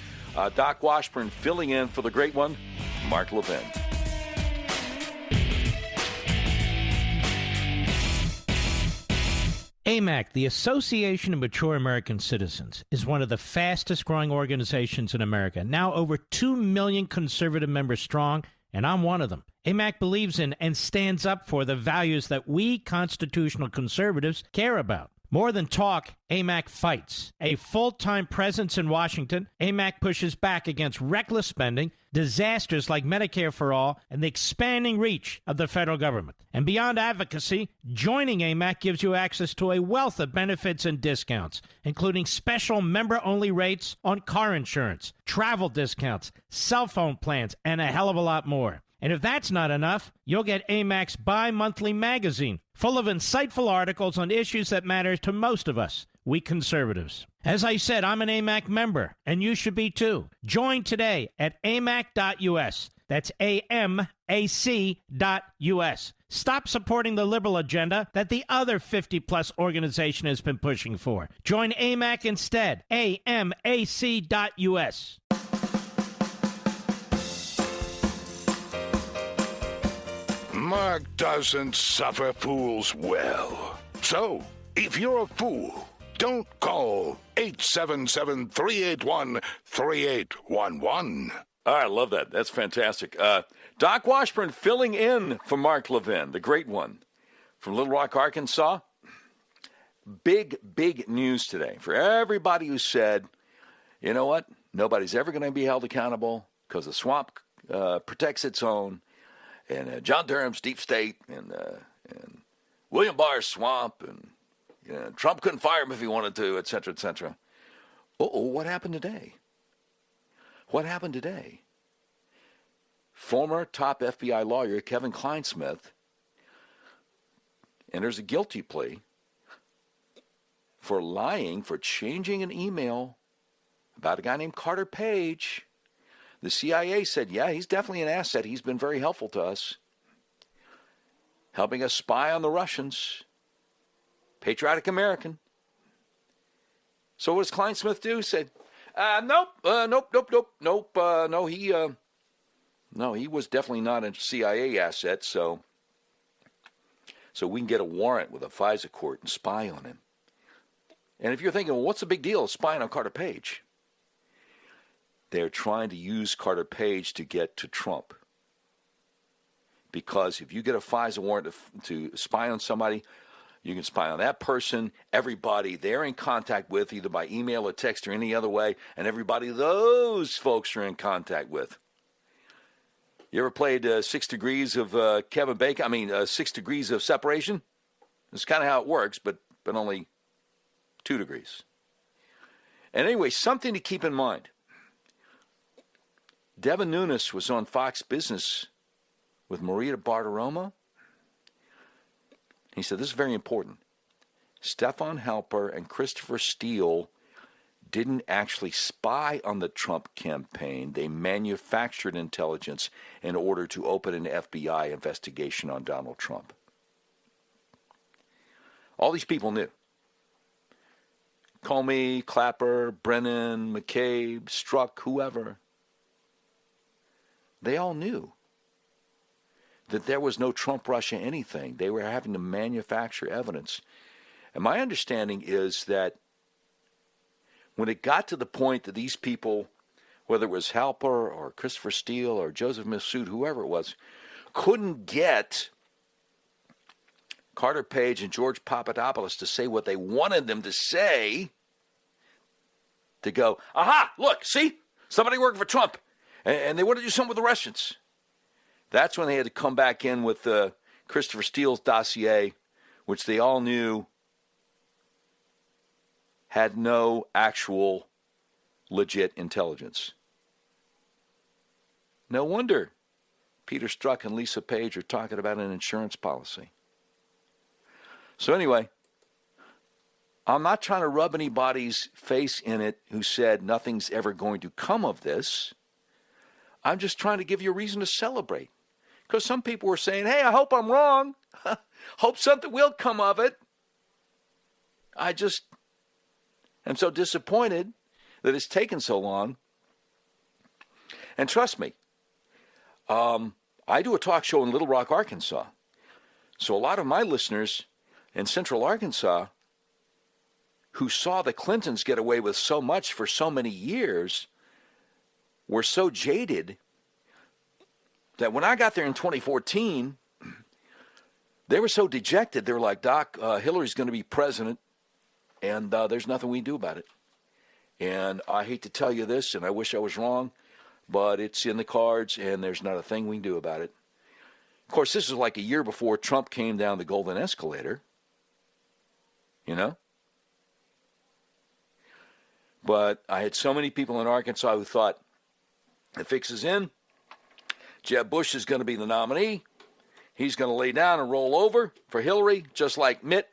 Doc Washburn filling in for the great one, Mark Levin. AMAC, the Association of Mature American Citizens, is one of the fastest growing organizations in America, now over 2 million conservative members strong, and I'm one of them. AMAC believes in and stands up for the values that we constitutional conservatives care about. More than talk, AMAC fights. A full-time presence in Washington, AMAC pushes back against reckless spending, disasters like Medicare for All, and the expanding reach of the federal government. And beyond advocacy, joining AMAC gives you access to a wealth of benefits and discounts, including special member-only rates on car insurance, travel discounts, cell phone plans, and a hell of a lot more. And if that's not enough, you'll get AMAC's bi-monthly magazine, full of insightful articles on issues that matter to most of us, we conservatives. As I said, I'm an AMAC member, and you should be too. Join today at amac.us. That's AMAC.us. Stop supporting the liberal agenda that the other 50-plus organization has been pushing for. Join AMAC instead. AMAC.us. Mark doesn't suffer fools well. So, if you're a fool, don't call 877-381-3811. All right, I love that. That's fantastic. Doc Washburn filling in for Mark Levin, the great one, from Little Rock, Arkansas. Big news today for everybody who said, you know what, nobody's ever going to be held accountable because the swamp protects its own. And John Durham's deep state, and William Barr's swamp, and Trump couldn't fire him if he wanted to, et cetera, et cetera. What happened today? What happened today? Former top FBI lawyer Kevin Kleinsmith enters a guilty plea for lying, for changing an email about a guy named Carter Page the CIA said, yeah, he's definitely an asset. He's been very helpful to us, helping us spy on the Russians. Patriotic American. So what does Klein-Smith do? He said, nope. No, he was definitely not a CIA asset, so we can get a warrant with a FISA court and spy on him. And if you're thinking, well, what's the big deal of spying on Carter Page? They're trying to use Carter Page to get to Trump. Because if you get a FISA warrant to spy on somebody, you can spy on that person, everybody they're in contact with, either by email or text or any other way, and everybody those folks are in contact with. You ever played 6 Degrees of Kevin Bacon? 6 Degrees of Separation? That's kind of how it works, but only 2 degrees. And anyway, something to keep in mind. Devin Nunes was on Fox Business with Maria Bartiromo. He said, this is very important. Stefan Halper and Christopher Steele didn't actually spy on the Trump campaign. They manufactured intelligence in order to open an FBI investigation on Donald Trump. All these people knew. Comey, Clapper, Brennan, McCabe, Strzok, whoever. They all knew that there was no Trump-Russia anything. They were having to manufacture evidence. And my understanding is that when it got to the point that these people, whether it was Halper or Christopher Steele or Joseph Massoud, whoever it was, couldn't get Carter Page and George Papadopoulos to say what they wanted them to say, to go, aha, look, see, somebody working for Trump, and they want to do something with the Russians. That's when they had to come back in with Christopher Steele's dossier, which they all knew had no actual legit intelligence. No wonder Peter Strzok and Lisa Page are talking about an insurance policy. So anyway, I'm not trying to rub anybody's face in it who said nothing's ever going to come of this. I'm just trying to give you a reason to celebrate. Because some people were saying, hey, I hope I'm wrong. Hope something will come of it. I just am so disappointed that it's taken so long. And trust me, I do a talk show in Little Rock, Arkansas. So a lot of my listeners in Central Arkansas who saw the Clintons get away with so much for so many years were so jaded that when I got there in 2014, they were so dejected. They were like, Doc, Hillary's going to be president, and there's nothing we can do about it. And I hate to tell you this, and I wish I was wrong, but it's in the cards, and there's not a thing we can do about it. Of course, this is like a year before Trump came down the golden escalator, you know? But I had so many people in Arkansas who thought, the fix is in. Jeb Bush is going to be the nominee. He's going to lay down and roll over for Hillary, just like Mitt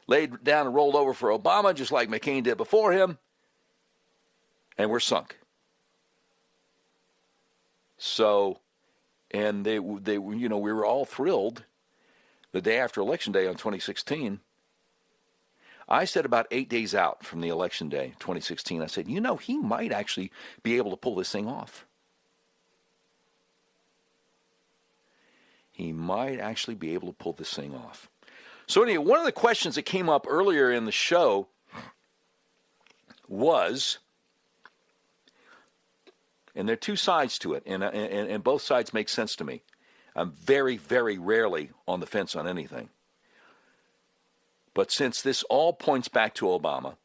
laid down and rolled over for Obama, just like McCain did before him. And we're sunk. So, and they, you know, we were all thrilled the day after Election Day on 2016. I said about 8 days out from the Election Day, 2016, I said, you know, he might actually be able to pull this thing off. He might actually be able to pull this thing off. So anyway, one of the questions that came up earlier in the show was, and there are two sides to it, and both sides make sense to me. I'm very, very rarely on the fence on anything. But since this all points back to Obama,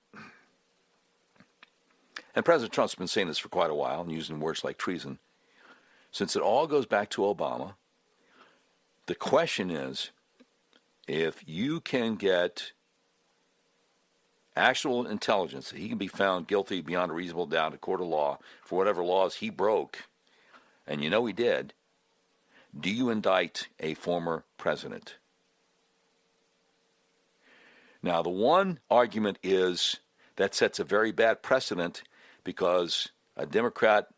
and President Trump's been saying this for quite a while and using words like treason, since it all goes back to Obama, the question is, if you can get actual intelligence that he can be found guilty beyond a reasonable doubt in a court of law for whatever laws he broke, and you know he did, do you indict a former president? Now, the one argument is that sets a very bad precedent because a Democrat,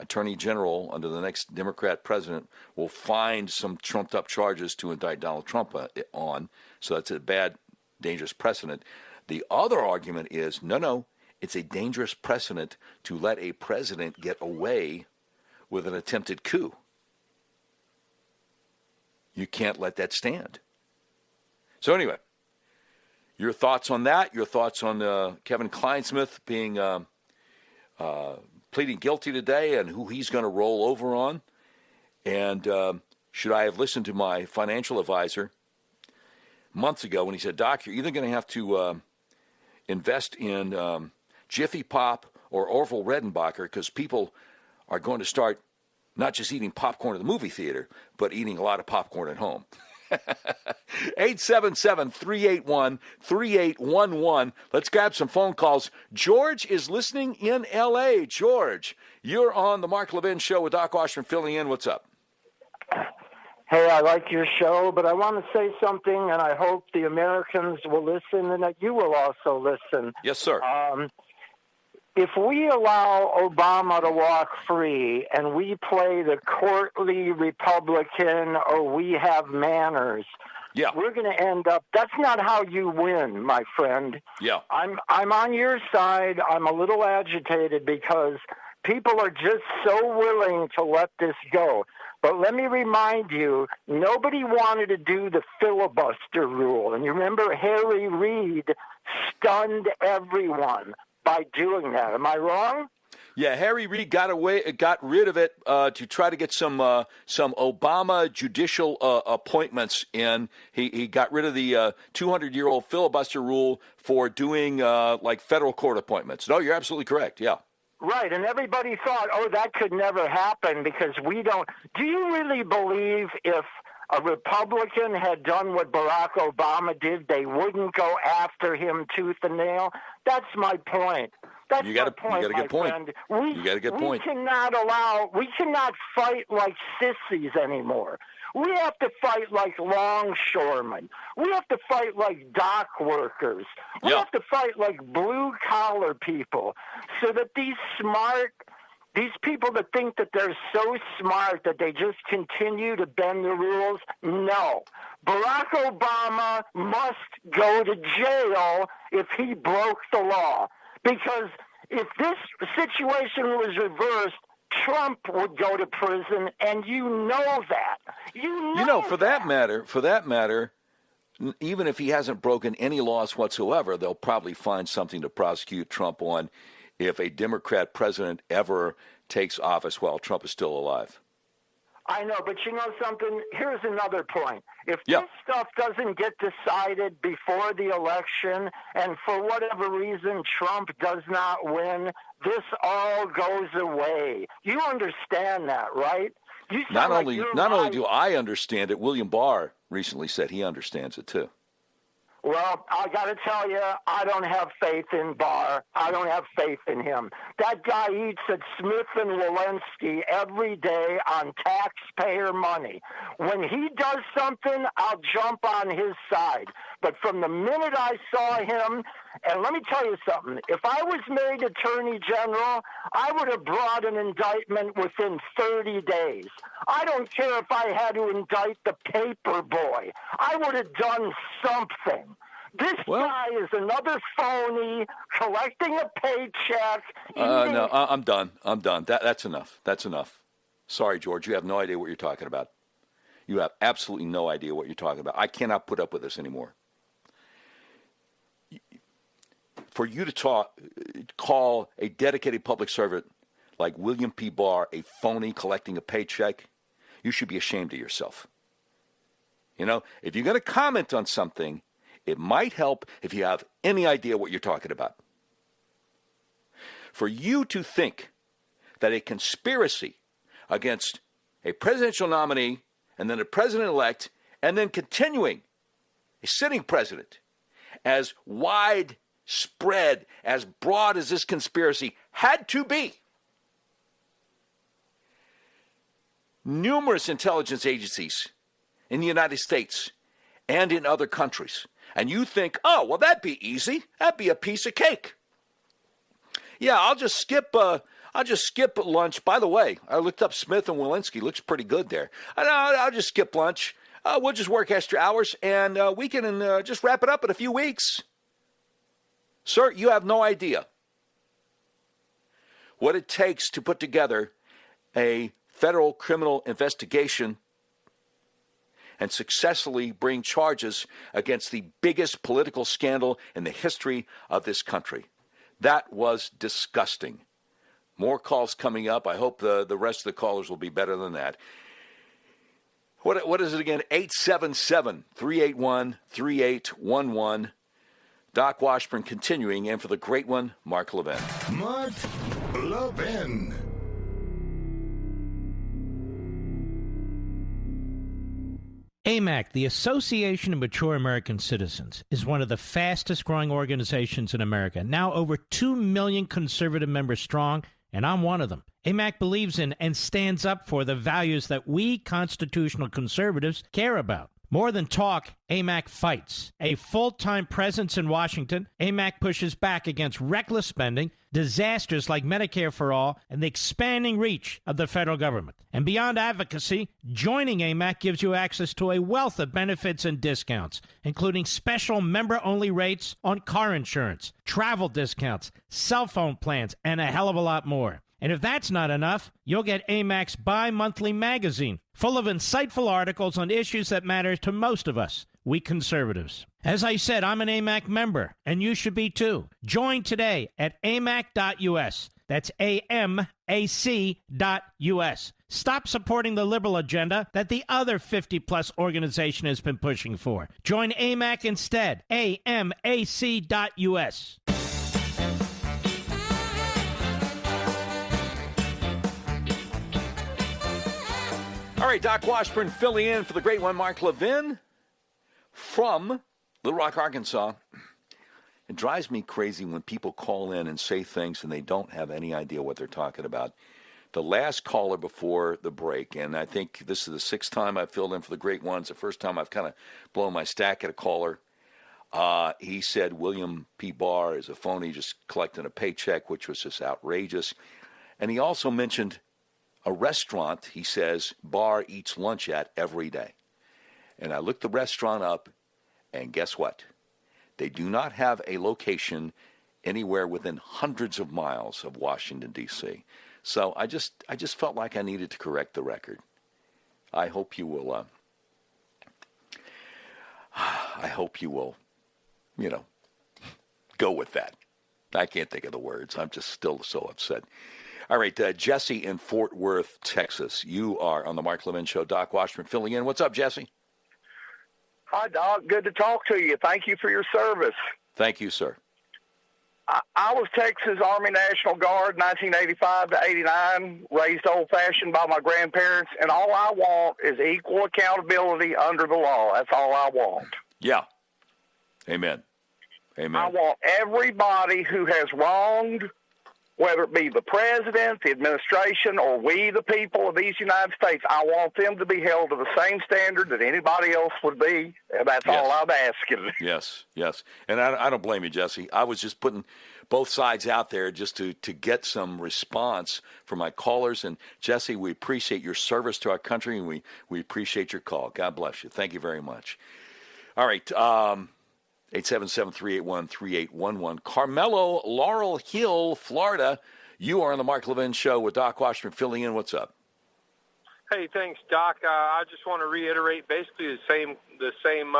Attorney General under the next Democrat president will find some trumped-up charges to indict Donald Trump on. So that's a bad, dangerous precedent. The other argument is, no, it's a dangerous precedent to let a president get away with an attempted coup. You can't let that stand. So anyway, your thoughts on that, your thoughts on Kevin Kleinsmith being pleading guilty today and who he's going to roll over on. And should I have listened to my financial advisor months ago when he said, Doc, you're either going to have to invest in Jiffy Pop or Orville Redenbacher because people are going to start not just eating popcorn at the movie theater, but eating a lot of popcorn at home. 877-381-3811. Let's grab some phone calls. George is listening in L.A. George, you're on the Mark Levin Show with Doc Washburn filling in. What's up? Hey, I like your show, but I want to say something, and I hope the Americans will listen and that you will also listen. Yes, sir. If we allow Obama to walk free and we play the courtly Republican or we have manners, we're going to end up. That's not how you win, my friend. Yeah. I'm on your side. I'm a little agitated because people are just so willing to let this go. But let me remind you, nobody wanted to do the filibuster rule. And you remember Harry Reid stunned everyone by doing that. Am I wrong? Yeah, Harry Reid got rid of it to try to get some Obama judicial appointments in. He got rid of the 200-year-old filibuster rule for doing like federal court appointments. No, you're absolutely correct. Yeah. Right, and everybody thought, that could never happen because we don't. Do you really believe if a Republican had done what Barack Obama did, they wouldn't go after him tooth and nail? That's my point. That's my point, my friend. You got a good point. We cannot fight like sissies anymore. We have to fight like longshoremen. We have to fight like dock workers. We have to fight like blue-collar people so that these people that think that they're so smart that they just continue to bend the rules, no. Barack Obama must go to jail if he broke the law. Because if this situation was reversed, Trump would go to prison, and you know that. You know for that matter, even if he hasn't broken any laws whatsoever, they'll probably find something to prosecute Trump on if a Democrat president ever takes office while Trump is still alive. I know, but you know something? Here's another point. If this stuff doesn't get decided before the election, and for whatever reason Trump does not win, this all goes away. You understand that, right? Not only do I understand it, William Barr recently said he understands it too. Well, I got to tell you, I don't have faith in Barr. I don't have faith in him. That guy eats at Smith & Walensky every day on taxpayer money. When he does something, I'll jump on his side. But from the minute I saw him, and let me tell you something, if I was made Attorney General, I would have brought an indictment within 30 days. I don't care if I had to indict the paper boy. I would have done something. This guy is another phony collecting a paycheck. No, I'm done. That's enough. That's enough. Sorry, George, you have no idea what you're talking about. You have absolutely no idea what you're talking about. I cannot put up with this anymore. For you to call a dedicated public servant like William P. Barr a phony collecting a paycheck, you should be ashamed of yourself. You know, if you're going to comment on something, it might help if you have any idea what you're talking about. For you to think that a conspiracy against a presidential nominee and then a president-elect and then continuing a sitting president as widespread, as broad as this conspiracy had to be, numerous intelligence agencies in the United States and in other countries. And you think, oh, well, that'd be easy. That'd be a piece of cake. Yeah, I'll just skip I'll just skip lunch. By the way, I looked up Smith and Walensky. Looks pretty good there. I'll just skip lunch. We'll just work extra hours, and we can just wrap it up in a few weeks. Sir, you have no idea what it takes to put together a federal criminal investigation and successfully bring charges against the biggest political scandal in the history of this country. That was disgusting. More calls coming up. I hope the rest of the callers will be better than that. What is it again? 877-381-3811. Doc Washburn continuing, and for the great one, Mark Levin. Mark Levin. AMAC, the Association of Mature American Citizens, is one of the fastest growing organizations in America, now over 2 million conservative members strong, and I'm one of them. AMAC believes in and stands up for the values that we constitutional conservatives care about. More than talk, AMAC fights. A full-time presence in Washington, AMAC pushes back against reckless spending, disasters like Medicare for All, and the expanding reach of the federal government. And beyond advocacy, joining AMAC gives you access to a wealth of benefits and discounts, including special member-only rates on car insurance, travel discounts, cell phone plans, and a hell of a lot more. And if that's not enough, you'll get AMAC's bi-monthly magazine, full of insightful articles on issues that matter to most of us, we conservatives. As I said, I'm an AMAC member, and you should be too. Join today at amac.us. That's AMAC.us. Stop supporting the liberal agenda that the other 50-plus organization has been pushing for. Join AMAC instead. AMAC.us. All right, Doc Washburn filling in for the great one, Mark Levin, from Little Rock, Arkansas. It drives me crazy when people call in and say things and they don't have any idea what they're talking about. The last caller before the break, and I think this is the sixth time I've filled in for the great ones, the first time I've kind of blown my stack at a caller. He said William P. Barr is a phony, just collecting a paycheck, which was just outrageous. And he also mentioned a restaurant, he says, Barr eats lunch at every day. And I looked the restaurant up, and guess what? They do not have a location anywhere within hundreds of miles of Washington, D.C. So I just felt like I needed to correct the record. I hope you will, go with that. I can't think of the words. I'm just still so upset. All right, Jesse in Fort Worth, Texas. You are on the Mark Levin Show. Doc Washburn filling in. What's up, Jesse? Hi, Doc. Good to talk to you. Thank you for your service. Thank you, sir. I was Texas Army National Guard, 1985 to 89, raised old-fashioned by my grandparents, and all I want is equal accountability under the law. That's all I want. Yeah. Amen. Amen. I want everybody who has wronged, whether it be the president, the administration, or we, the people of these United States, I want them to be held to the same standard that anybody else would be. And that's all I'm asking. Yes, yes. And I don't blame you, Jesse. I was just putting both sides out there just to get some response from my callers. And, Jesse, we appreciate your service to our country, and we appreciate your call. God bless you. Thank you very much. All right. 877-381-3811. Carmelo, Laurel Hill, Florida. You are on the Mark Levin Show with Doc Washburn filling in. What's up? Hey, thanks, Doc. I just want to reiterate basically the same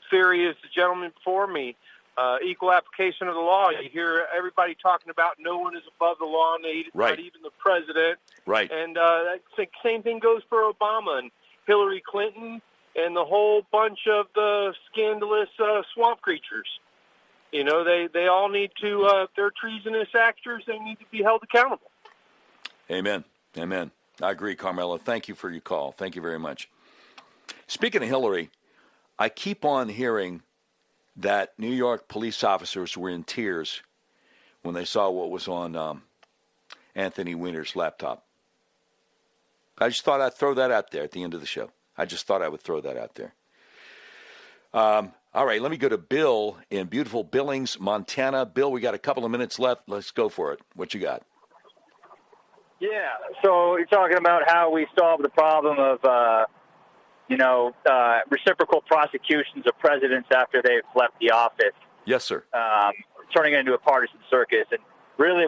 theory as the gentleman before me. Equal application of the law. You hear everybody talking about no one is above the law, not even the president. Right. And the same thing goes for Obama and Hillary Clinton and the whole bunch of the scandalous swamp creatures. You know, they all need to, they're treasonous actors. They need to be held accountable. Amen. Amen. I agree, Carmelo. Thank you for your call. Thank you very much. Speaking of Hillary, I keep on hearing that New York police officers were in tears when they saw what was on Anthony Weiner's laptop. I just thought I'd throw that out there at the end of the show. I just thought I would throw that out there. All right, let me go to Bill in beautiful Billings, Montana. Bill, we got a couple of minutes left. Let's go for it. What you got? Yeah, so you're talking about how we solve the problem of, reciprocal prosecutions of presidents after they've left the office. Yes, sir. Turning it into a partisan circus. And really,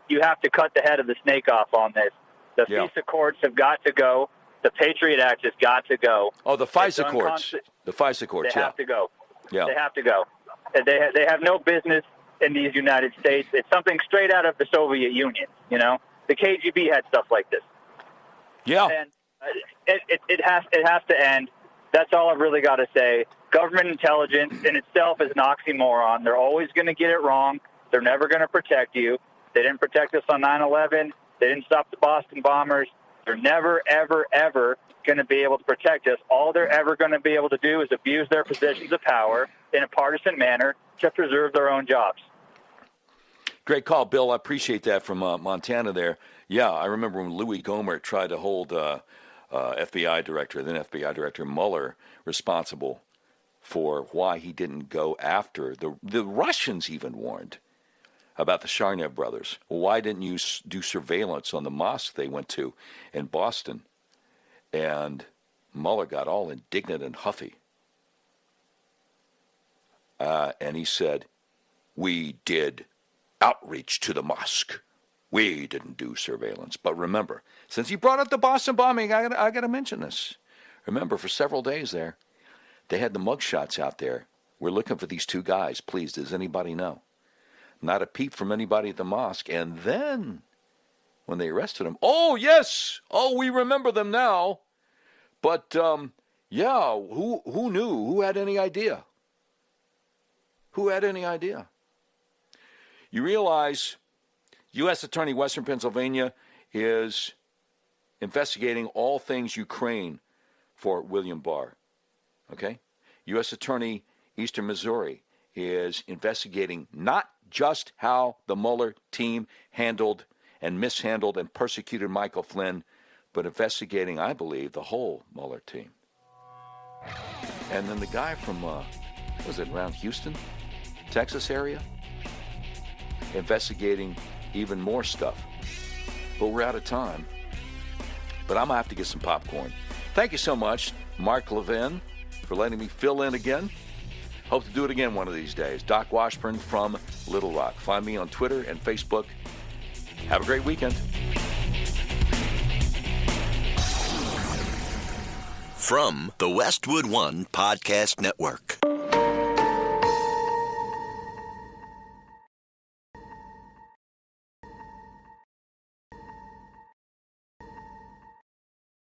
you have to cut the head of the snake off on this. The FISA courts have got to go. The Patriot Act has got to go. Oh, the FISA courts. The FISA courts, They have to go. Yeah. They have to go. They have no business in these United States. It's something straight out of the Soviet Union, you know? The KGB had stuff like this. Yeah. And it has to end. That's all I've really got to say. Government intelligence in itself is an oxymoron. They're always going to get it wrong. They're never going to protect you. They didn't protect us on 9/11. They didn't stop the Boston bombers. They're never, ever, ever going to be able to protect us. All they're ever going to be able to do is abuse their positions of power in a partisan manner to preserve their own jobs. Great call, Bill. I appreciate that from Montana there. Yeah, I remember when Louis Gohmert tried to hold FBI Director, then FBI Director Mueller responsible for why he didn't go after. The Russians even warned about the Tsarnaev brothers. Well, why didn't you do surveillance on the mosque they went to in Boston? And Mueller got all indignant and huffy. And he said, we did outreach to the mosque. We didn't do surveillance. But remember, since you brought up the Boston bombing, I got to mention this. Remember, for several days there, they had the mugshots out there. We're looking for these two guys. Please, does anybody know? Not a peep from anybody at the mosque. And then, when they arrested him, oh, yes! Oh, we remember them now. But, who knew? Who had any idea? Who had any idea? You realize U.S. Attorney Western Pennsylvania is investigating all things Ukraine for William Barr. Okay? U.S. Attorney Eastern Missouri is investigating not just how the Mueller team handled and mishandled and persecuted Michael Flynn, but investigating, I believe, the whole Mueller team. And then the guy from, around Houston, Texas area, investigating even more stuff. But we're out of time. But I'm going to have to get some popcorn. Thank you so much, Mark Levin, for letting me fill in again. Hope to do it again one of these days. Doc Washburn from Little Rock. Find me on Twitter and Facebook. Have a great weekend. From the Westwood One Podcast Network.